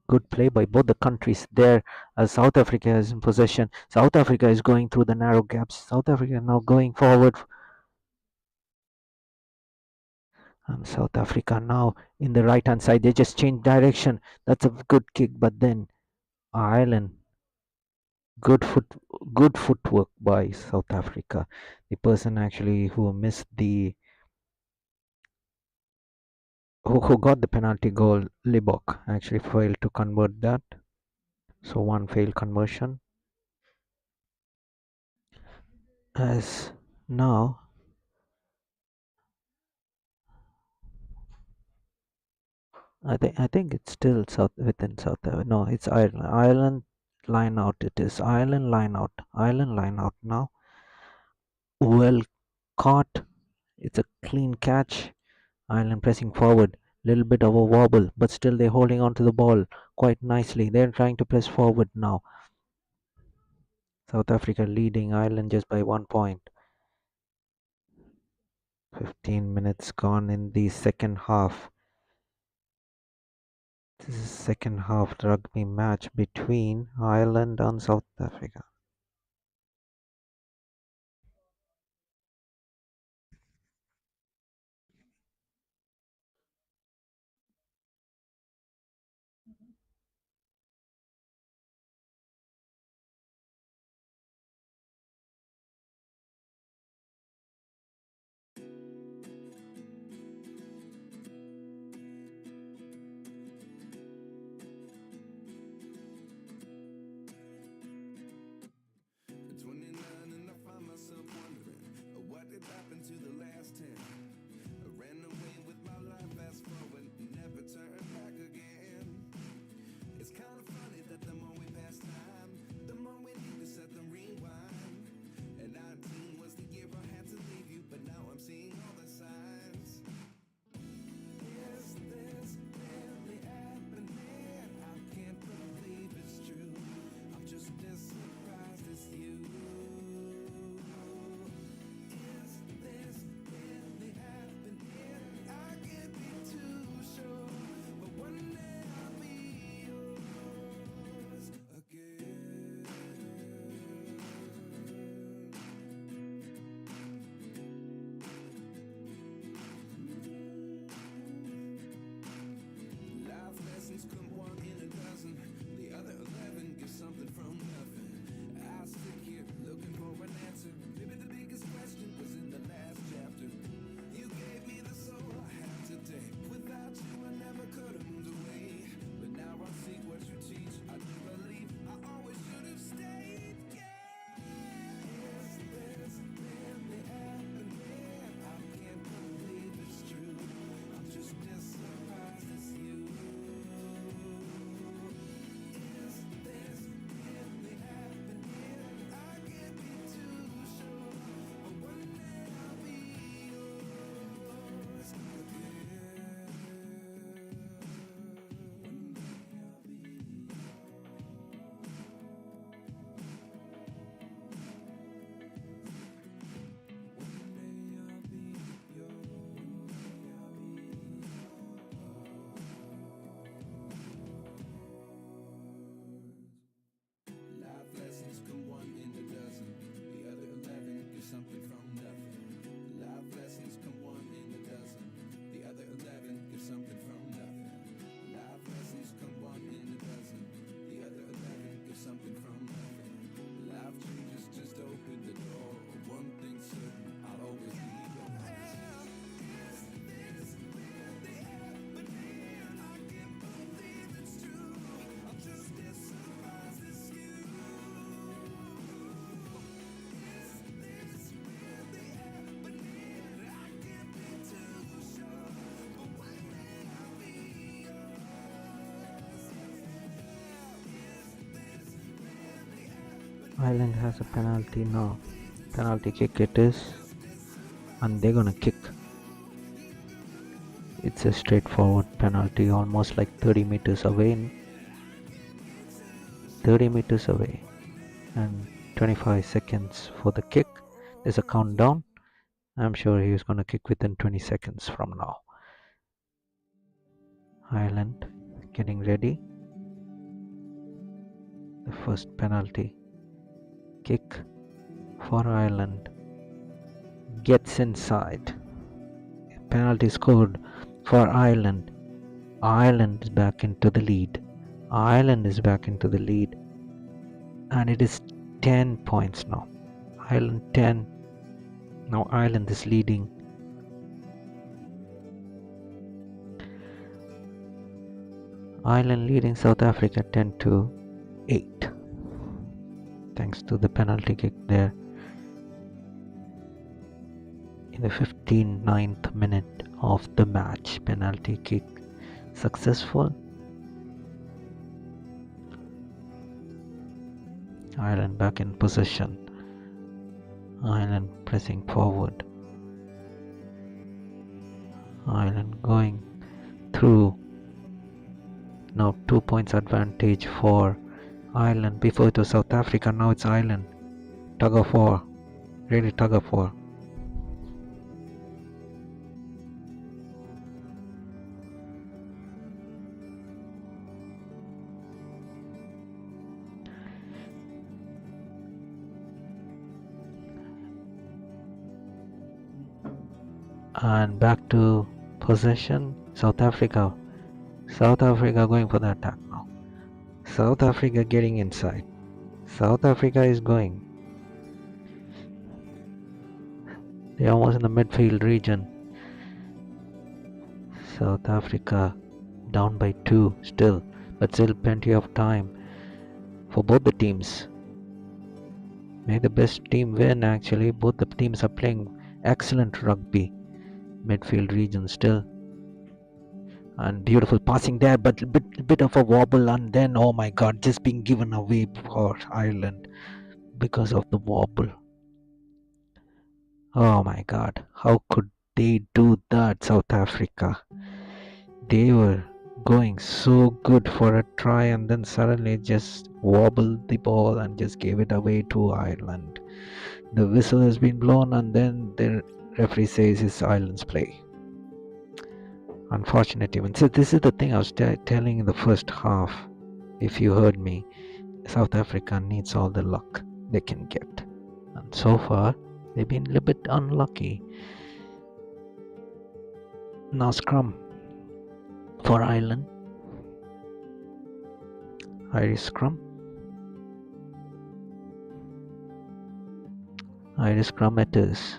Good play by both the countries there as South Africa is in possession. South Africa is going through the narrow gaps. South Africa now going forward. And South Africa now in the right hand side. They just changed direction. That's a good kick, but then Ireland. Good foot, good footwork by South Africa. The person actually who missed the who got the penalty goal, Libok, actually failed to convert that. So one failed conversion. As now I think it's still within South Africa. No, it's Ireland. Ireland line out. It is Ireland line out. Ireland line out now. Well caught. It's a clean catch. Ireland pressing forward. Little bit of a wobble, but still they're holding on to the ball quite nicely. They're trying to press forward now. South Africa leading Ireland just by 1 point. 15 minutes gone in the second half. This is second half rugby match between Ireland and South Africa. Ireland has a penalty now. Penalty kick it is, and they're gonna kick. It's a straightforward penalty, almost like 30 meters away. 30 meters away, and 25 seconds for the kick. There's a countdown. I'm sure he's gonna kick within 20 seconds from now. Ireland getting ready. The first penalty kick for Ireland gets inside. Penalty scored for Ireland. Ireland is back into the lead. Ireland is back into the lead. And it is 10 points now. Ireland 10. Now Ireland is leading. Ireland leading South Africa 10-8. Thanks to the penalty kick there. In the 59th minute of the match, penalty kick successful. Ireland back in possession. Ireland pressing forward. Ireland going through. Now 2 points advantage for Ireland. Before it was South Africa, now it's Ireland. Tug of war. Really tug of war. And back to possession. South Africa going for the attack now. South Africa getting inside. South Africa is going. They're almost in the midfield region. South Africa down by 2 still, but still plenty of time for both the teams. May the best team win. Actually, both the teams are playing excellent rugby. Midfield region still, and beautiful passing there, but bit of a wobble, and then oh my god, just being given away for Ireland because of the wobble. Oh my god, how could they do that? South Africa, they were going so good for a try, and then suddenly just wobbled the ball and just gave it away to Ireland. The whistle has been blown, and then the referee says it's Ireland's play. Unfortunate even. So this is the thing I was telling in the first half. If you heard me, South Africa needs all the luck they can get. And so far, they've been a little bit unlucky. Now scrum for Ireland. Irish scrum. Irish scrum it is.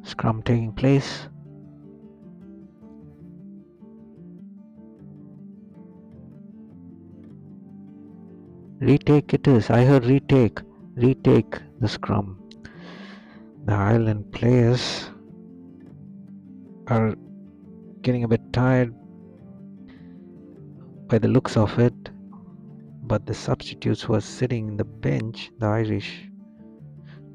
Scrum taking place. Retake it is. I heard retake. Retake the scrum. The Ireland players are getting a bit tired by the looks of it, but the substitutes who are sitting in the bench, the Irish,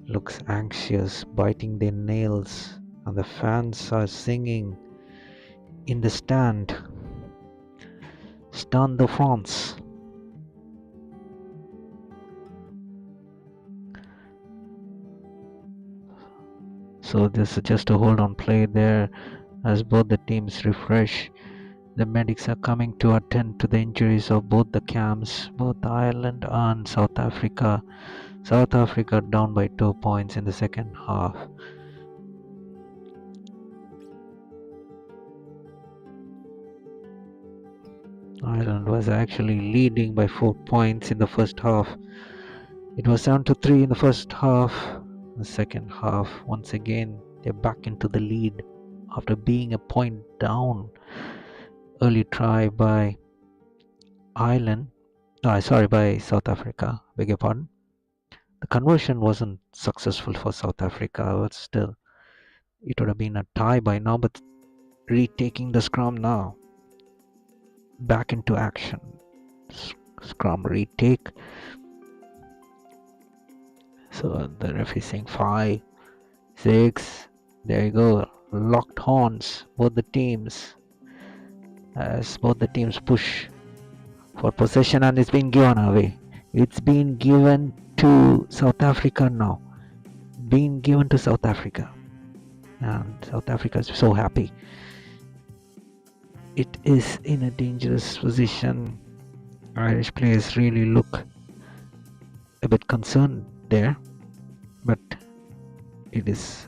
looks anxious, biting their nails, and the fans are singing in the stand, Stand de France. So this is just a hold on play there as both the teams refresh. The medics are coming to attend to the injuries of both the camps, both Ireland and South Africa. South Africa down by 2 points in the second half. Ireland was actually leading by 4 points in the first half. It was 7-3 in the first half. The second half, once again, they're back into the lead after being a point down. Early try by by South Africa, beg your pardon. The conversion wasn't successful for South Africa, but still, it would have been a tie by now. But retaking the scrum now, back into action. Scrum retake. So the referee saying 5, 6. There you go. Locked horns, both the teams. As both the teams push for possession, and it's been given away. It's been given to South Africa now. Being given to South Africa. And South Africa is so happy. It is in a dangerous position. Irish players really look a bit concerned there, but it is.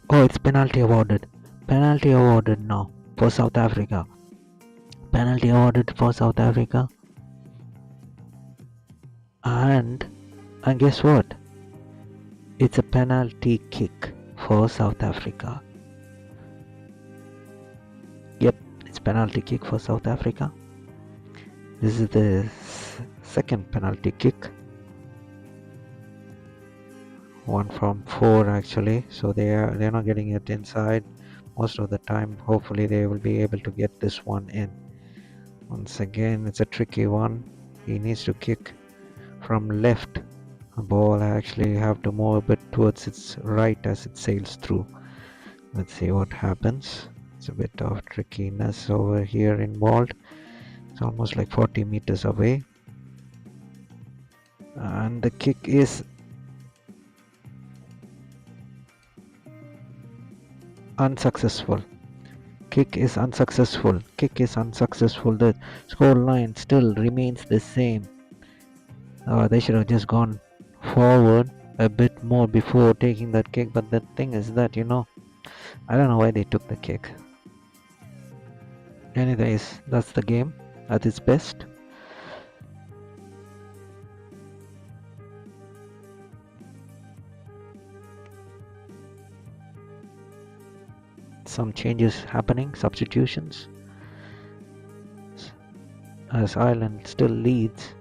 Oh, it's penalty awarded. Penalty awarded now for South Africa. Penalty awarded for South Africa. And guess what? It's a penalty kick for South Africa. Yep, it's penalty kick for South Africa. This is the second penalty kick. 1 from 4 actually, so they're not getting it inside most of the time. Hopefully they will be able to get this one in. Once again, it's a tricky one. He needs to kick from left. The ball actually have to move a bit towards its right as it sails through. Let's see what happens. It's a bit of trickiness over here involved. It's almost like 40 meters away. And the kick is unsuccessful. Kick is unsuccessful. Kick is unsuccessful. The score line still remains the same. They should have just gone forward a bit more before taking that kick. But the thing is that, I don't know why they took the kick. Anyways, that's the game at its best. Some changes happening, substitutions, as Ireland still leads.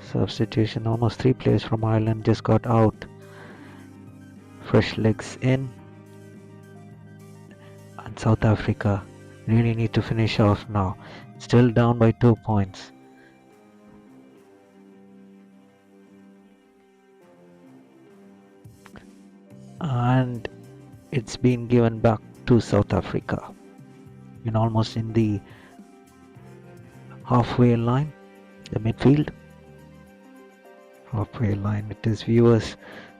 Substitution, almost 3 players from Ireland just got out. Fresh legs in. And South Africa really need to finish off now. Still down by 2 points. And it's been given back to South Africa. Almost in the halfway line, the midfield. Halfway line, it is viewers.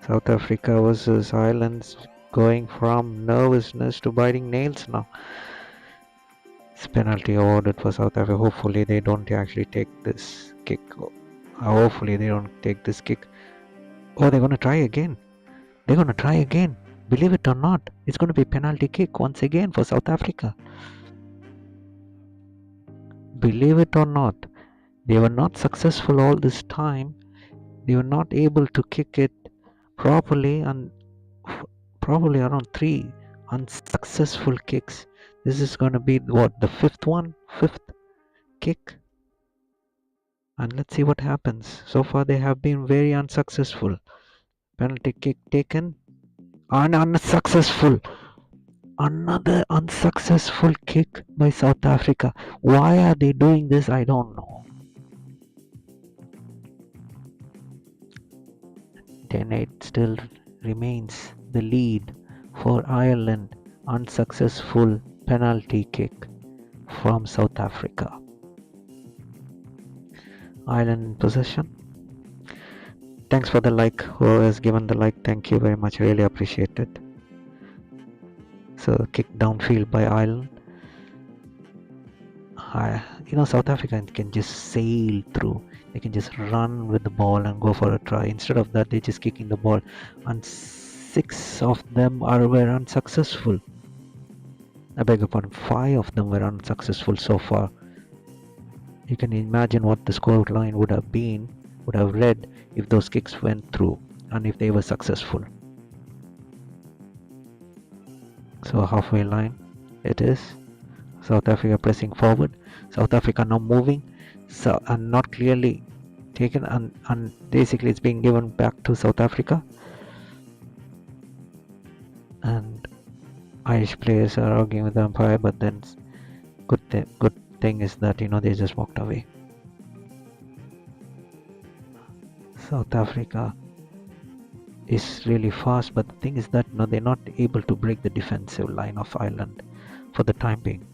South Africa versus Ireland, going from nervousness to biting nails now. It's penalty awarded for South Africa. Hopefully they don't actually take this kick. Hopefully they don't take this kick. Oh, they're going to try again. They're going to try again. Believe it or not, it's going to be penalty kick once again for South Africa. Believe it or not, they were not successful all this time. They were not able to kick it properly, and probably around 3 unsuccessful kicks. This is going to be the fifth kick. And let's see what happens. So far they have been very unsuccessful. Penalty kick taken and unsuccessful. Another unsuccessful kick by South Africa. Why are they doing this? I don't know. 10-8 still remains the lead for Ireland. Unsuccessful penalty kick from South Africa. Ireland in possession. Thanks for the like. Who has given the like, thank you very much. Really appreciate it. So kick downfield by Ireland. South Africa can just sail through. They can just run with the ball and go for a try. Instead of that, they're just kicking the ball, and 6 of them were unsuccessful. I beg your pardon, 5 of them were unsuccessful so far. You can imagine what the score line would have read if those kicks went through and if they were successful. So So halfway line it is. South Africa pressing forward. South Africa now moving, so and not clearly taken, and basically it's being given back to South Africa. And Irish players are arguing with the umpire, but then good thing is that they just walked away. South Africa is really fast, but the thing is that they're not able to break the defensive line of Ireland for the time being.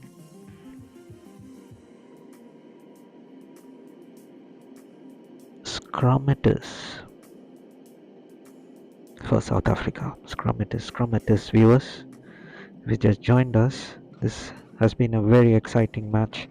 Scrum it is for South Africa. Scrum it is, viewers. If you just joined us, this has been a very exciting match.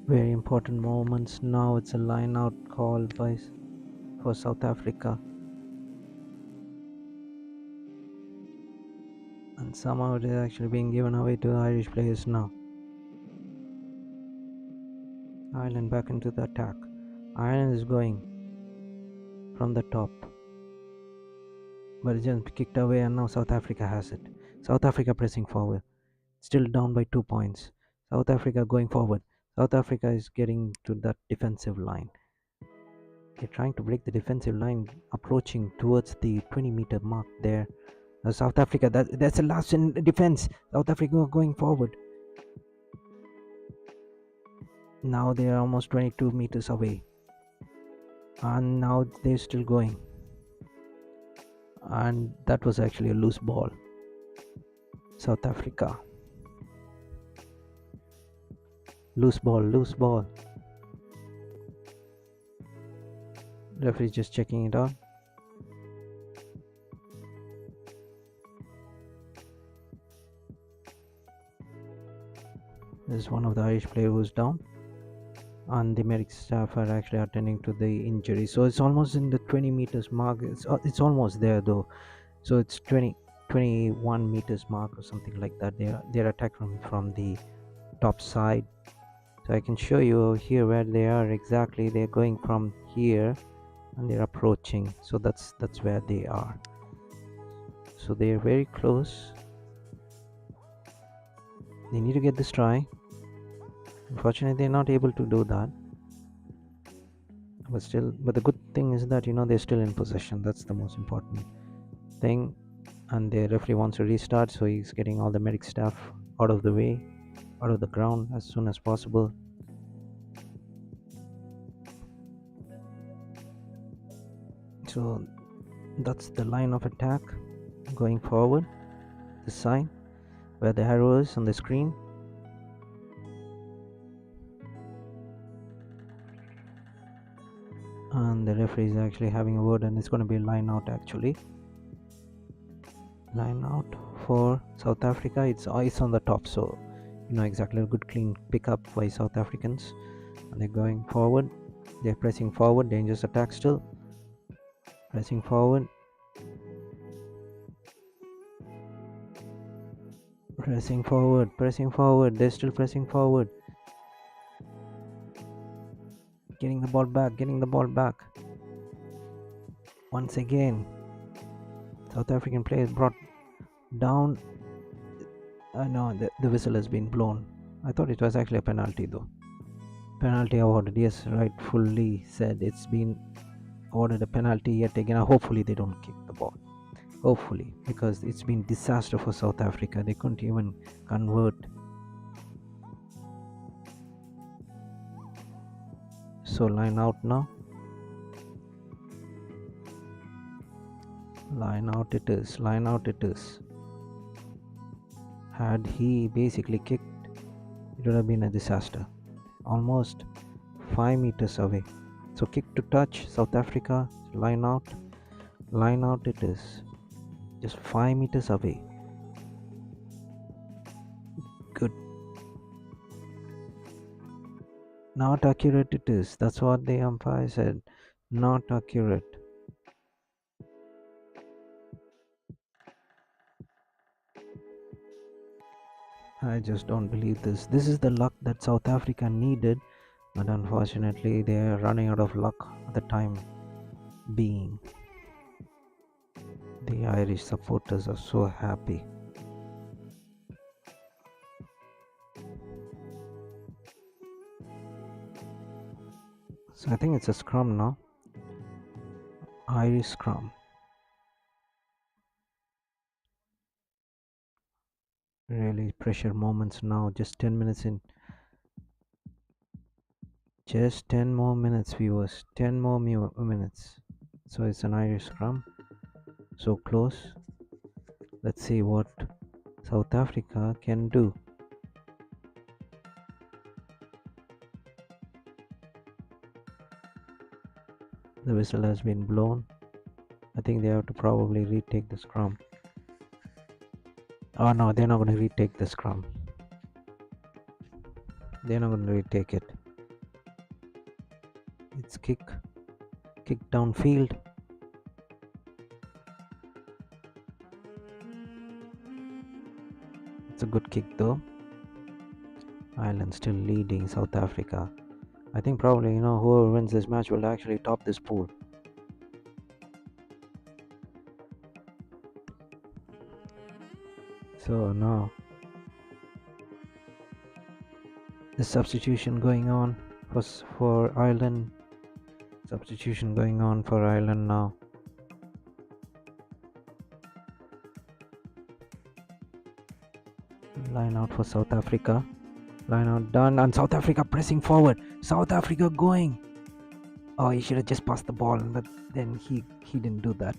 Very important moments now. It's a line out call for South Africa, and somehow it is actually being given away to Irish players now. Ireland back into the attack. Ireland is going from the top, but it's just kicked away, and now South Africa has it. South Africa pressing forward, still down by 2 points. South Africa going forward. South Africa is getting to that defensive line. They're trying to break the defensive line, approaching towards the 20-meter mark there. South Africa, that's the last in defense. South Africa going forward. Now they are almost 22 meters away, and now they're still going, and that was actually a loose ball. South Africa, loose ball. Referee just checking it out. This is one of the Irish players who's down, and the medic staff are actually attending to the injury. So it's almost in the 20 meters mark. It's almost there though. So it's 21 meters mark or something like that. They're attacking from the top side. So I can show you here where they are exactly. They're going from here and they're approaching. So that's where they are. So they're very close. They need to get this try. Unfortunately, they're not able to do that. But the good thing is that they're still in possession. That's the most important thing. And the referee wants to restart, so he's getting all the medic staff out of the way, out of the ground as soon as possible. So that's the line of attack going forward. The sign where the arrow is on the screen. And the referee is actually having a word, and it's going to be a line out actually. Line out for South Africa. It's ice on the top, so exactly a good clean pickup by South Africans. And they're going forward. They're pressing forward. Dangerous attack still. Pressing forward. Pressing forward. They're still pressing forward. getting the ball back, getting the ball back. Once again, South African players brought down. No, the whistle has been blown. I thought it was actually a penalty though. Penalty awarded. Yes, rightfully said. It's been awarded a penalty yet again. Hopefully they don't kick the ball. Hopefully, because it's been disaster for South Africa. They couldn't even convert. So line out now. Line out it is. Line out it is. Had he basically kicked, it would have been a disaster. Almost 5 meters away. So kick to touch, South Africa, line out. Line out it is. Just 5 meters away. Good. Not accurate it is. That's what the umpire said. Not accurate. I just don't believe this. This is the luck that South Africa needed, but unfortunately they are running out of luck at the time being. The Irish supporters are so happy. So I think it's a scrum now. Irish scrum. Really pressure moments now. Just 10 minutes in. Just 10 more minutes, viewers. 10 more minutes. So it's an Irish scrum. So close. Let's see what South Africa can do. The whistle has been blown. I think they have to probably retake the scrum. Oh no, they're not going to retake the scrum. They're not going to retake it. It's kick downfield. It's a good kick though. Ireland still leading South Africa. I think probably, whoever wins this match will actually top this pool. So now the substitution going on for Ireland. Substitution going on for Ireland now. Line out for South Africa. Line out done, and South Africa pressing forward. South Africa going. Oh, he should have just passed the ball, but then he didn't do that.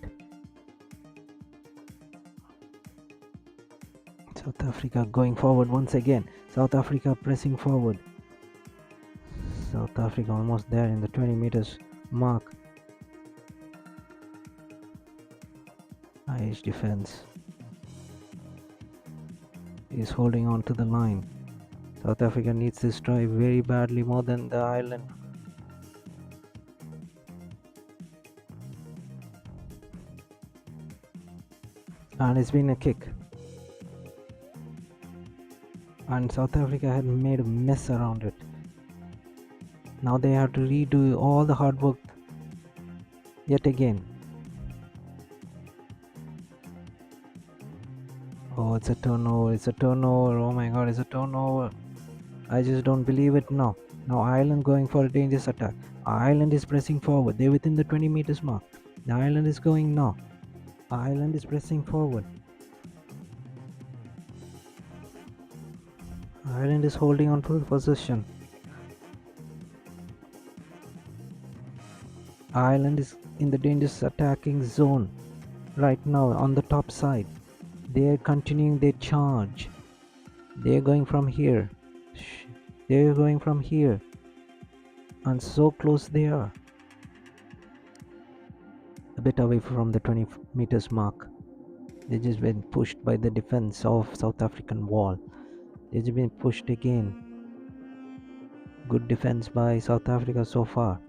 South Africa going forward once again. South Africa pressing forward. South Africa almost there in the 20 meters mark. Irish defense is holding on to the line. South Africa needs this try very badly, more than the Ireland. And it's been a kick. And South Africa had made a mess around it. Now they have to redo all the hard work yet again. Oh, it's a turnover. It's a turnover. Oh my god, it's a turnover. I just don't believe it now. Now Ireland going for a dangerous attack. Ireland is pressing forward. They're within the 20 meters mark. The Ireland is going now. Ireland is pressing forward. Ireland is holding on to the possession. Ireland is in the dangerous attacking zone right now on the top side. They are continuing their charge. They are going from here. They are going from here. And so close they are. A bit away from the 20 meters mark. They just been pushed by the defense of South African wall. They just been pushed again. Good defense by South Africa so far.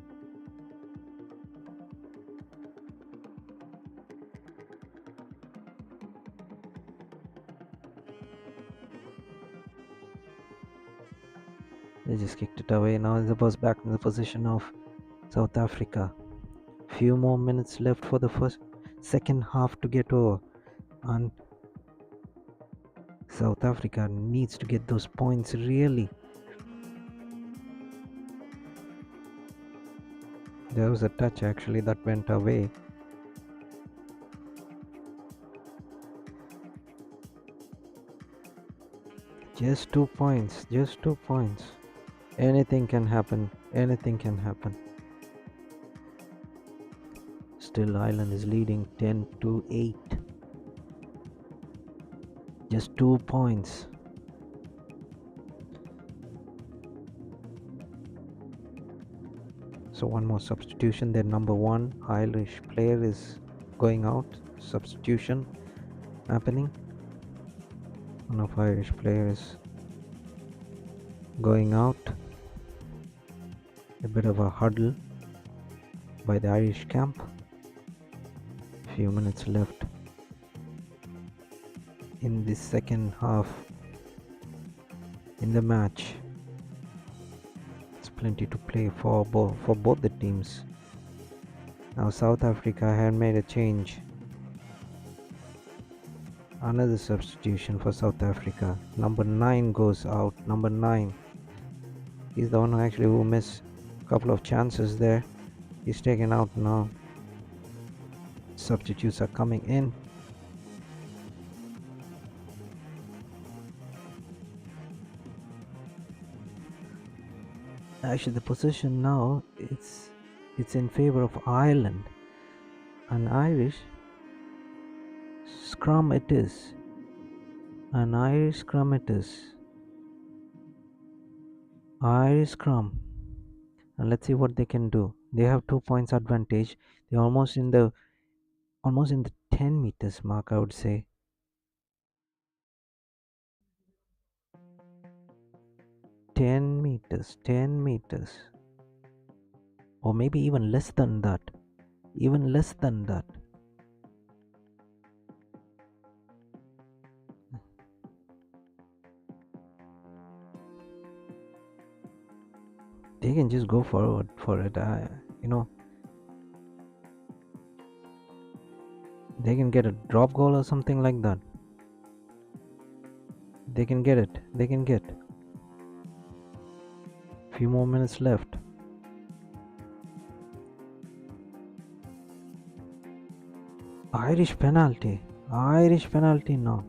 They just kicked it away. Now the ball's back in the position of South Africa. Few more minutes left for the second half to get over, and South Africa needs to get those points really. There was a touch actually that went away. Just 2 points, just 2 points. Anything can happen, anything can happen. Still, Ireland is leading 10-8. Just 2 points. So one more substitution. Their number one Irish player is going out. Substitution happening. One of Irish players going out. A bit of a huddle by the Irish camp. Few minutes left in the second half in the match. It's plenty to play for both the teams. Now South Africa had made a change. Another substitution for South Africa. Number 9 goes out. Number 9. He's the one who missed a couple of chances there. He's taken out now. Substitutes are coming in. Actually, the position now it's in favor of Ireland. An Irish scrum it is. An Irish scrum it is. Irish scrum. And let's see what they can do. They have 2 points advantage. They're almost in the 10 meters mark, I would say. Ten meters, or maybe even less than that. They can just go forward for it. They can get a drop goal or something like that. They can get it. Few more minutes left. Irish penalty now.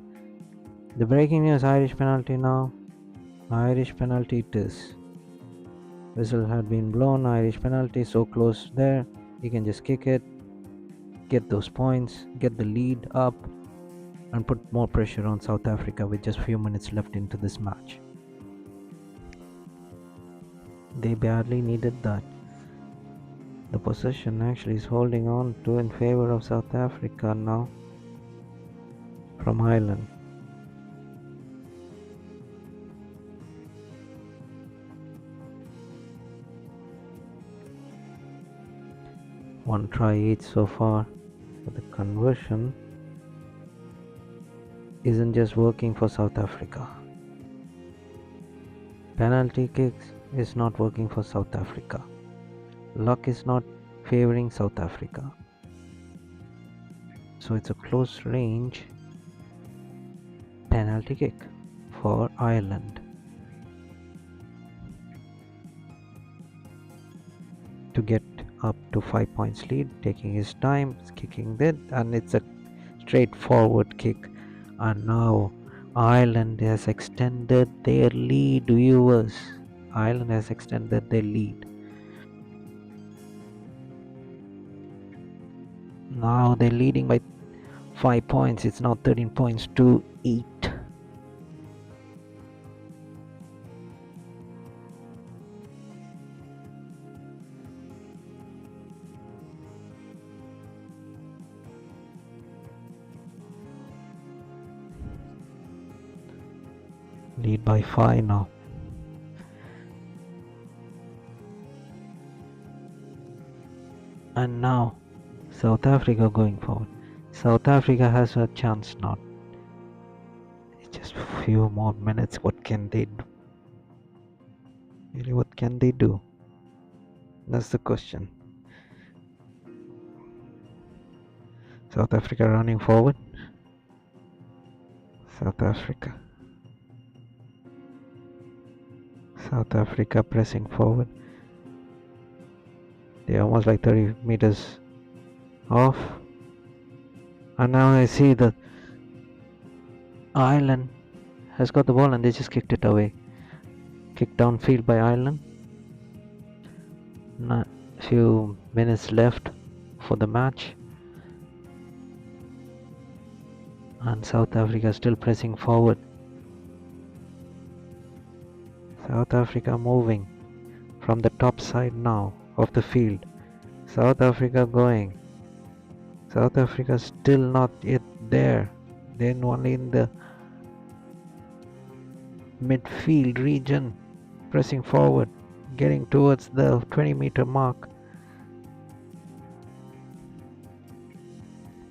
The breaking news: Irish penalty now. Irish penalty it is. Whistle had been blown. Irish penalty, so close there. You can just kick it, get those points, get the lead up, and put more pressure on South Africa with just few minutes left into this match. They barely needed that. The possession actually is holding on to in favor of South Africa now from Ireland. One try each so far, but the conversion isn't just working for South Africa. Penalty kicks is not working for South Africa. Luck is not favoring South Africa. So it's a close range penalty kick for Ireland to get up to 5 points lead, taking his time, kicking that, and it's a straightforward kick. And now Ireland has extended their lead, viewers. Ireland has extended their lead. Now they're leading by 5 points. It's now 13 points to 8. Lead by 5 now. And now South Africa going forward. South Africa has a chance now. It's just a few more minutes. What can they do? Really, what can they do? That's the question. South Africa running forward. South Africa. South Africa pressing forward. They're almost like 30 meters off. And now I see that Ireland has got the ball and they just kicked it away. Kicked downfield by Ireland. Not few minutes left for the match. And South Africa still pressing forward. South Africa moving from the top side now of the field. South Africa going. South Africa still not yet there. They're only in the midfield region, pressing forward, getting towards the 20-meter mark.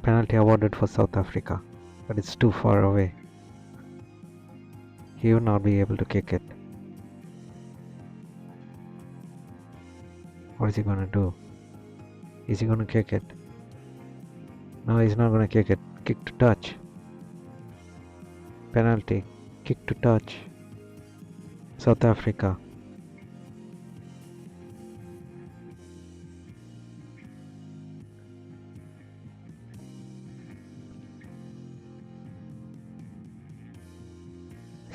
Penalty awarded for South Africa, but it's too far away. He will not be able to kick it. What is he going to do? Is he going to kick it? No, he's not going to kick it. Kick to touch. Penalty. Kick to touch. South Africa.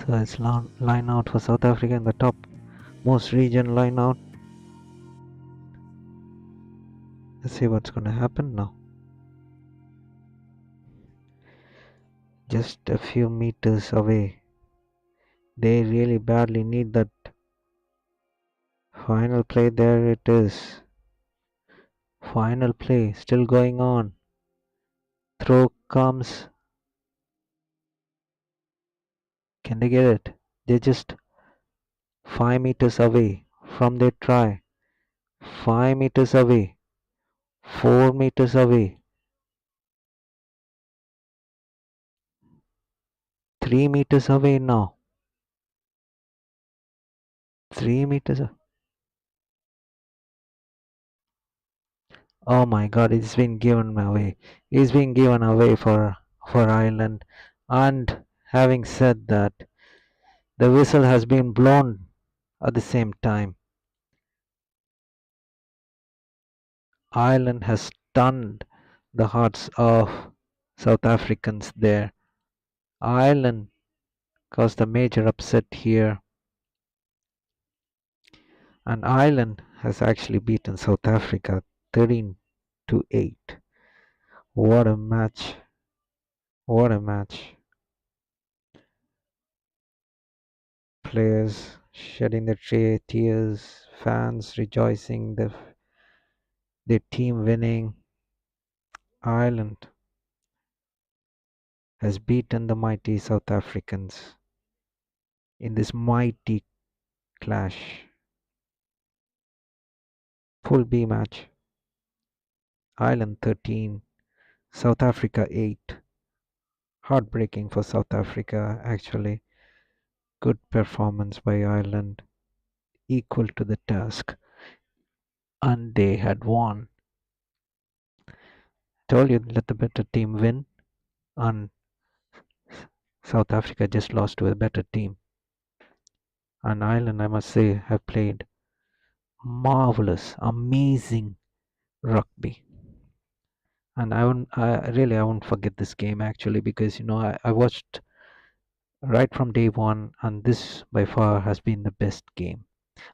So it's line out for South Africa in the top most region line out. Let's see what's going to happen now. Just a few meters away. They really badly need that final play. There it is. Final play still going on. Throw comes. Can they get it? They're just 5 meters away from their try. 5 meters away. 4 meters away. 3 meters away now. 3 meters. Oh my god, it's been given away. It's been given away for Ireland. And having said that, the whistle has been blown at the same time. Ireland has stunned the hearts of South Africans there. Ireland caused a major upset here. And Ireland has actually beaten South Africa 13-8. What a match. What a match. Players shedding their tears, fans rejoicing, their team winning. Ireland has beaten the mighty South Africans in this mighty clash. Pool B match. Ireland 13, South Africa 8. Heartbreaking for South Africa, actually. Good performance by Ireland, equal to the task. And they had won. Told you, let the better team win. And South Africa just lost to a better team. And Ireland, I must say, have played marvelous, amazing rugby. And I won't forget this game actually, because I watched right from day one, and this by far has been the best game.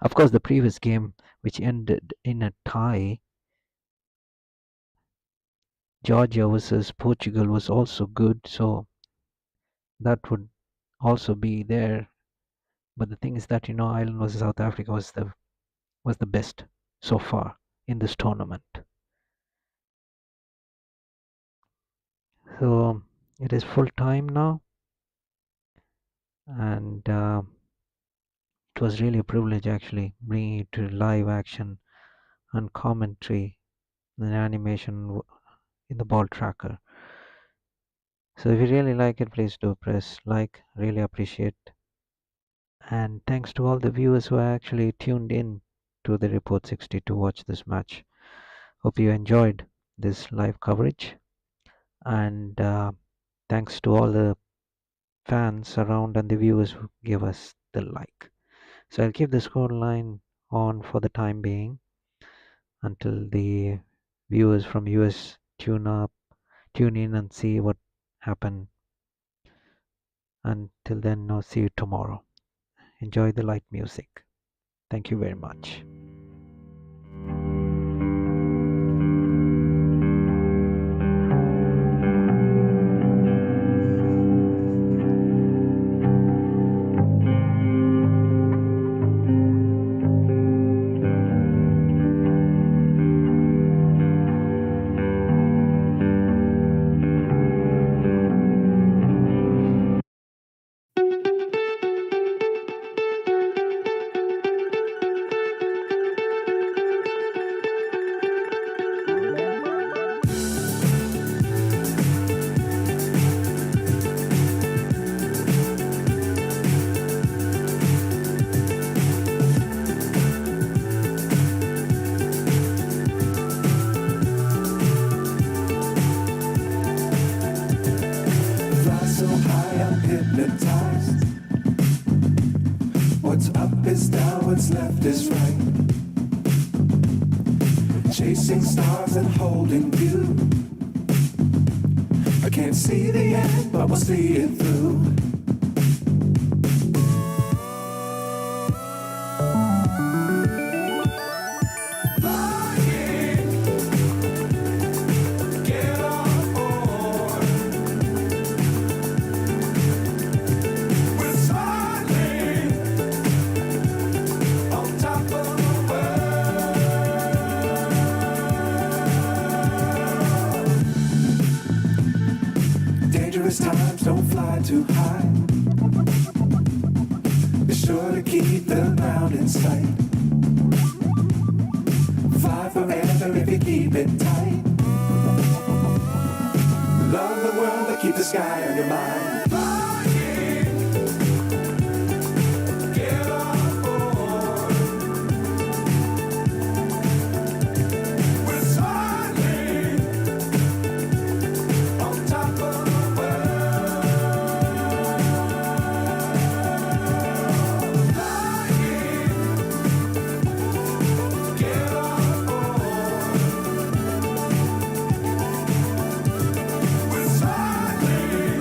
Of course, the previous game, which ended in a tie, Georgia versus Portugal, was also good, so that would also be there. But the thing is that Ireland versus South Africa was the best so far in this tournament. So it is full time now, and it was really a privilege actually bringing it to live action and commentary and animation in the ball tracker. So if you really like it, please do press like, really appreciate. And thanks to all the viewers who are actually tuned in to the Report 60 to watch this match. Hope you enjoyed this live coverage, and thanks to all the fans around and the viewers who give us the like. So I'll keep the score line on for the time being until the viewers from US tune in and see what happened. Until then, I'll see you tomorrow. Enjoy the light music. Thank you very much. Fly so high, I'm hypnotized. What's up is down, what's left is right. Chasing stars and holding you. I can't see the end, but we'll see it through. Flying, get on board. We're smiling on top of the world. Dangerous times, don't fly too high. Be sure to keep the ground in sight. Fly forever if you keep it tight. Love the world, but keep the sky on your mind. Flying, get on board. We're smiling on top of the world. Flying, get on board. We're smiling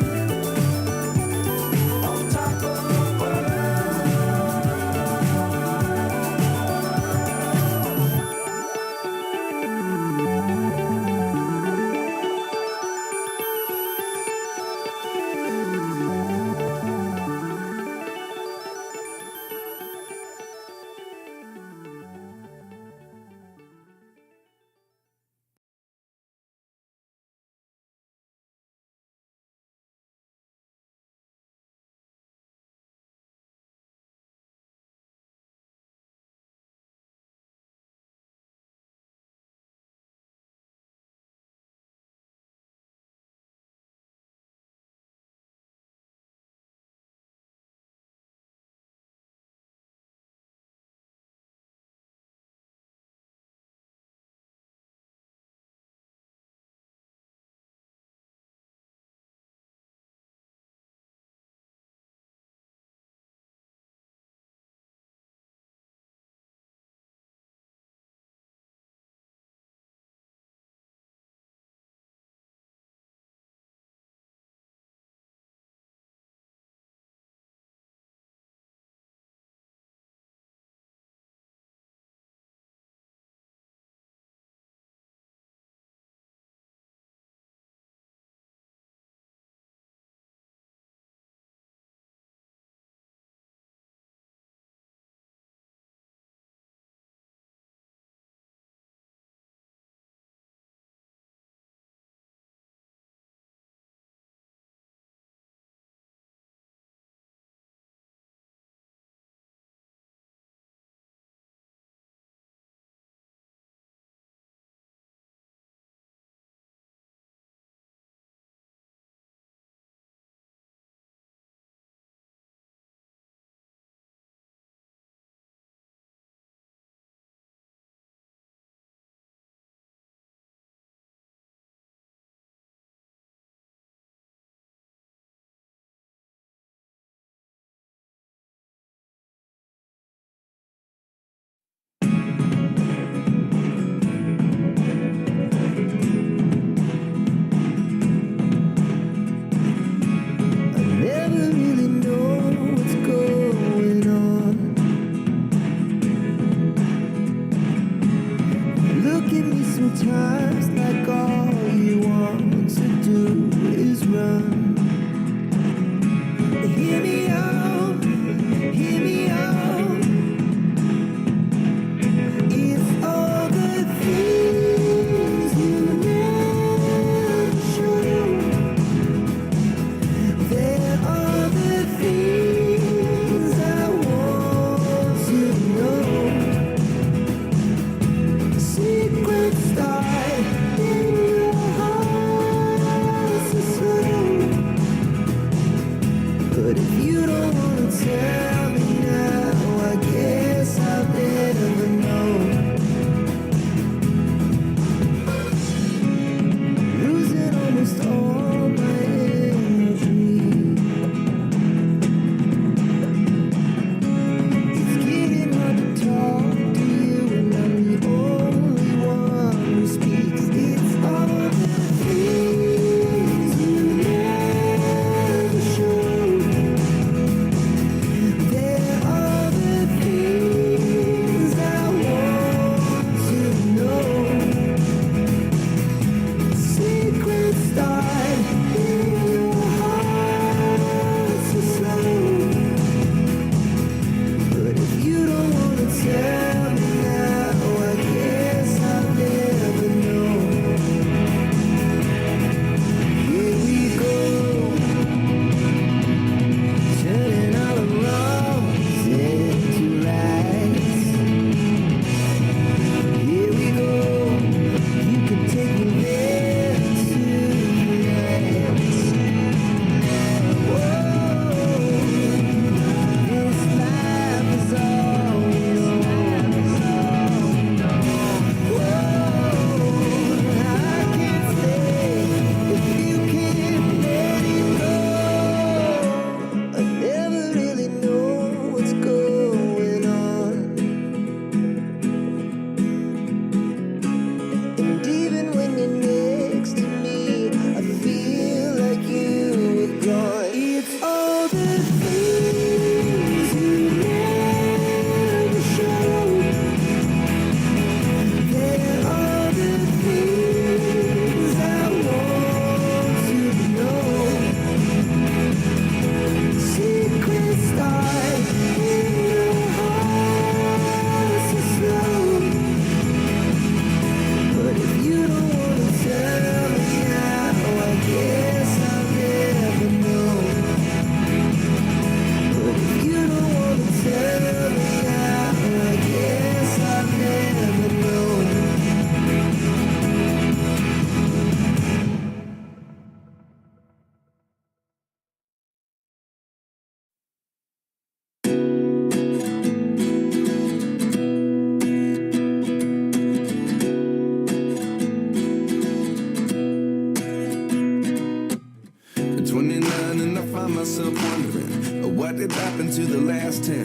29 and I find myself wondering what did happen to the last 10.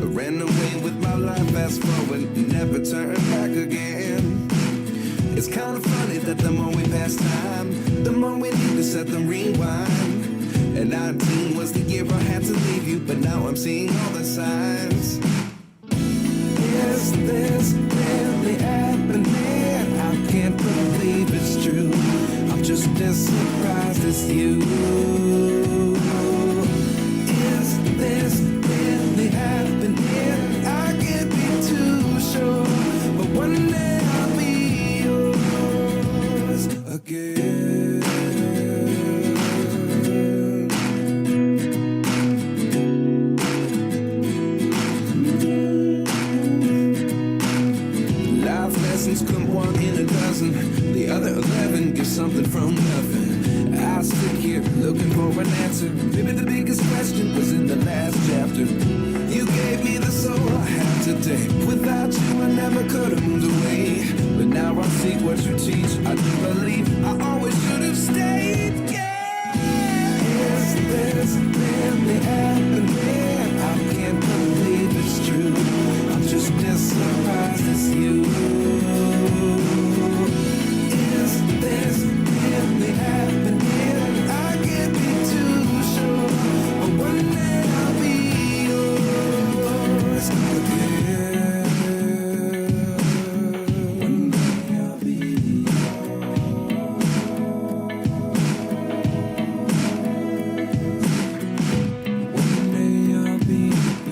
I ran away with my life, fast forward, never turn back again. It's kind of funny that the more we pass time, the more we need to set them rewind. And 19 was the year I had to leave you, but now I'm seeing all the signs. Is this really happening? I can't believe it's true. I'm just as surprised as you. Is this really happening? I can't be too sure, but one day I'll be yours again. Life lessons come one in a dozen. The other 11 give something from nothing. I sit here looking for an answer. Maybe the biggest question was in the last chapter. You gave me the soul I have today. Without you I never could have moved away. But now I see what you teach. I do believe I always should have stayed. Yeah. Is this really happening? I can't believe it's true. I'm just as surprised as you. Is this really happening? I can't be too sure, but one day I'll be yours again. One day I'll be yours. One day I'll be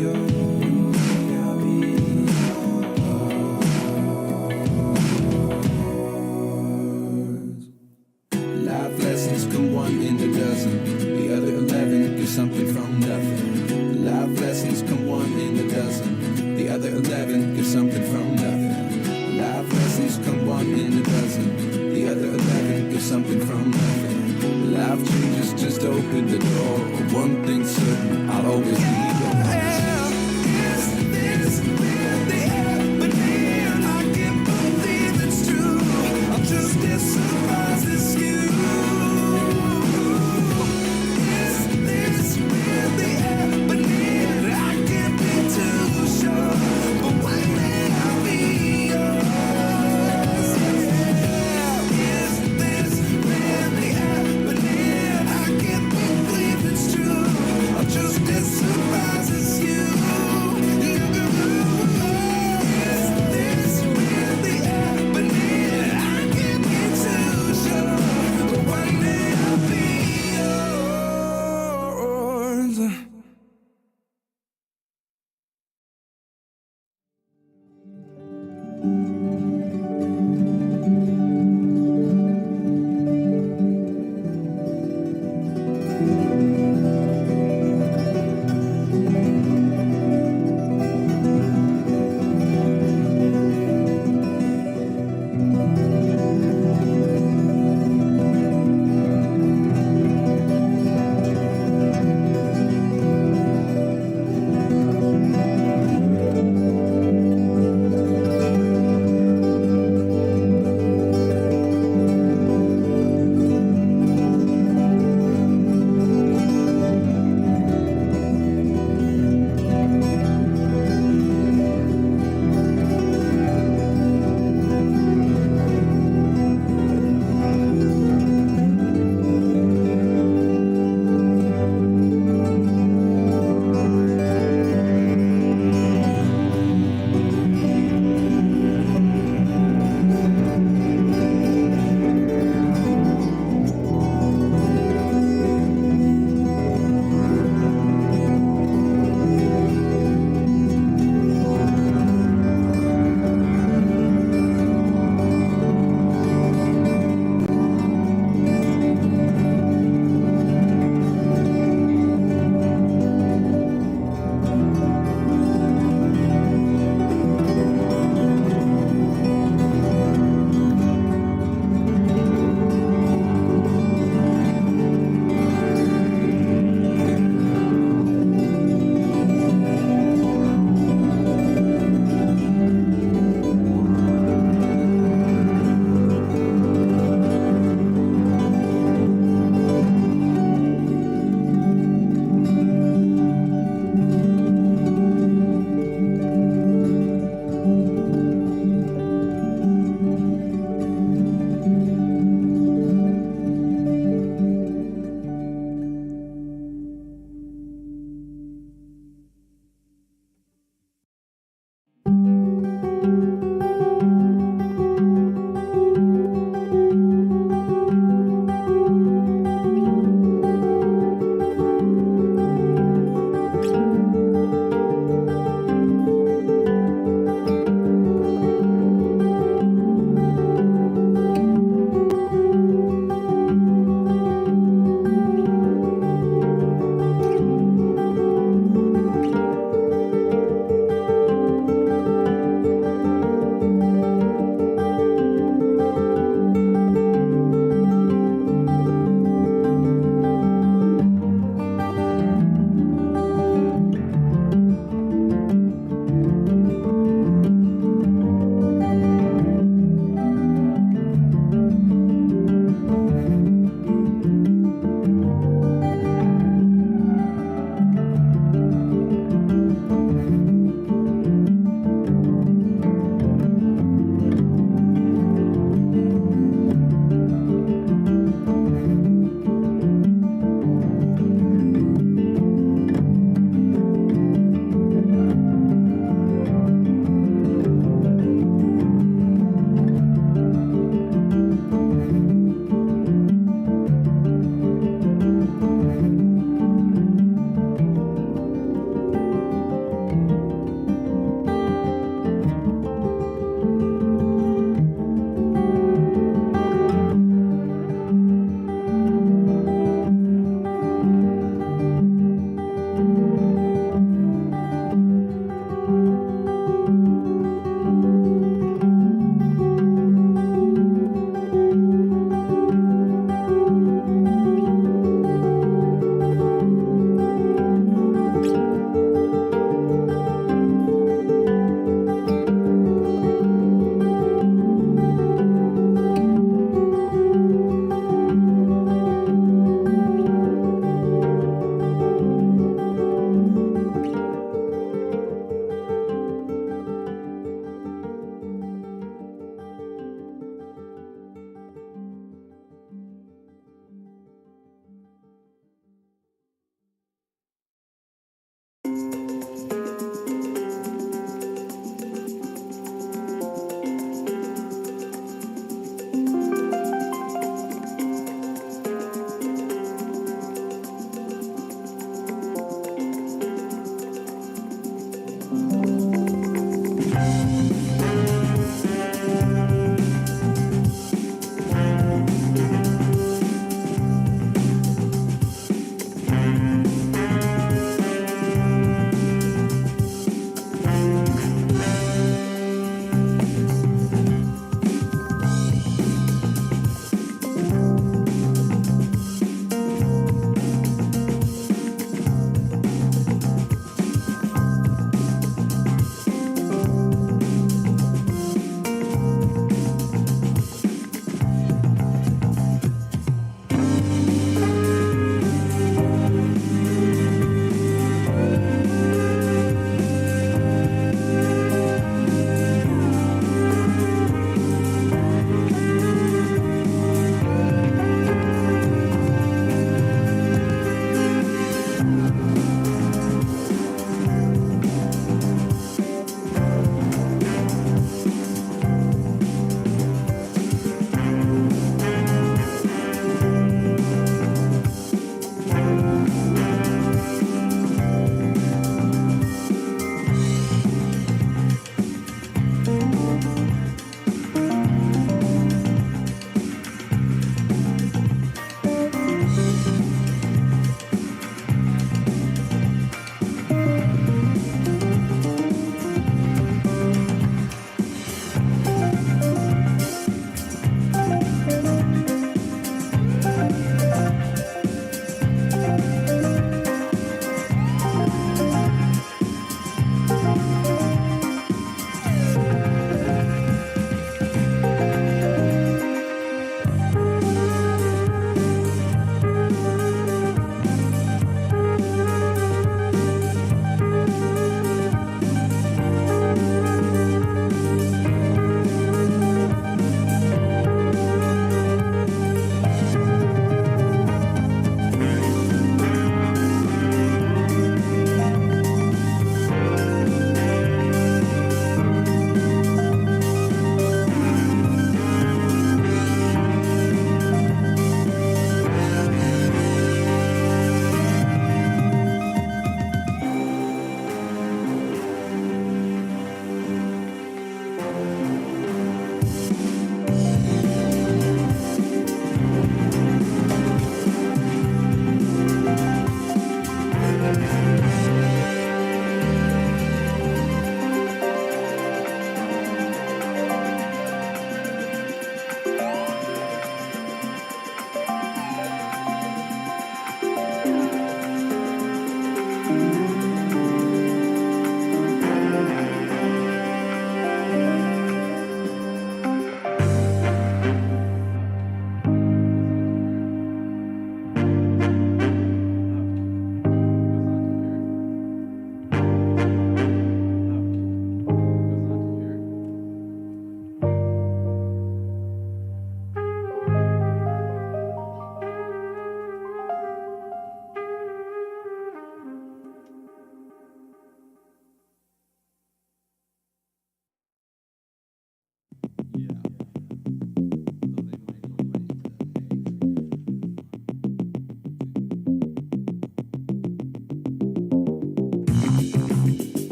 yours. Life lessons come one in a dozen. The other 11 give something from nothing. Life lessons come one in a dozen. The other 11 give something from nothing. Life lessons come one in a dozen. The other 11 give something from nothing. Life changes just open the door. One thing's certain, I'll always be yours. Is this really happening? I can't believe it's true. I'm just as surprised as you. Is this really happening? I can't be too sure, but one day I'll be yours. Yeah. Is this really happening? I can't believe it's true. I'm just as surprised.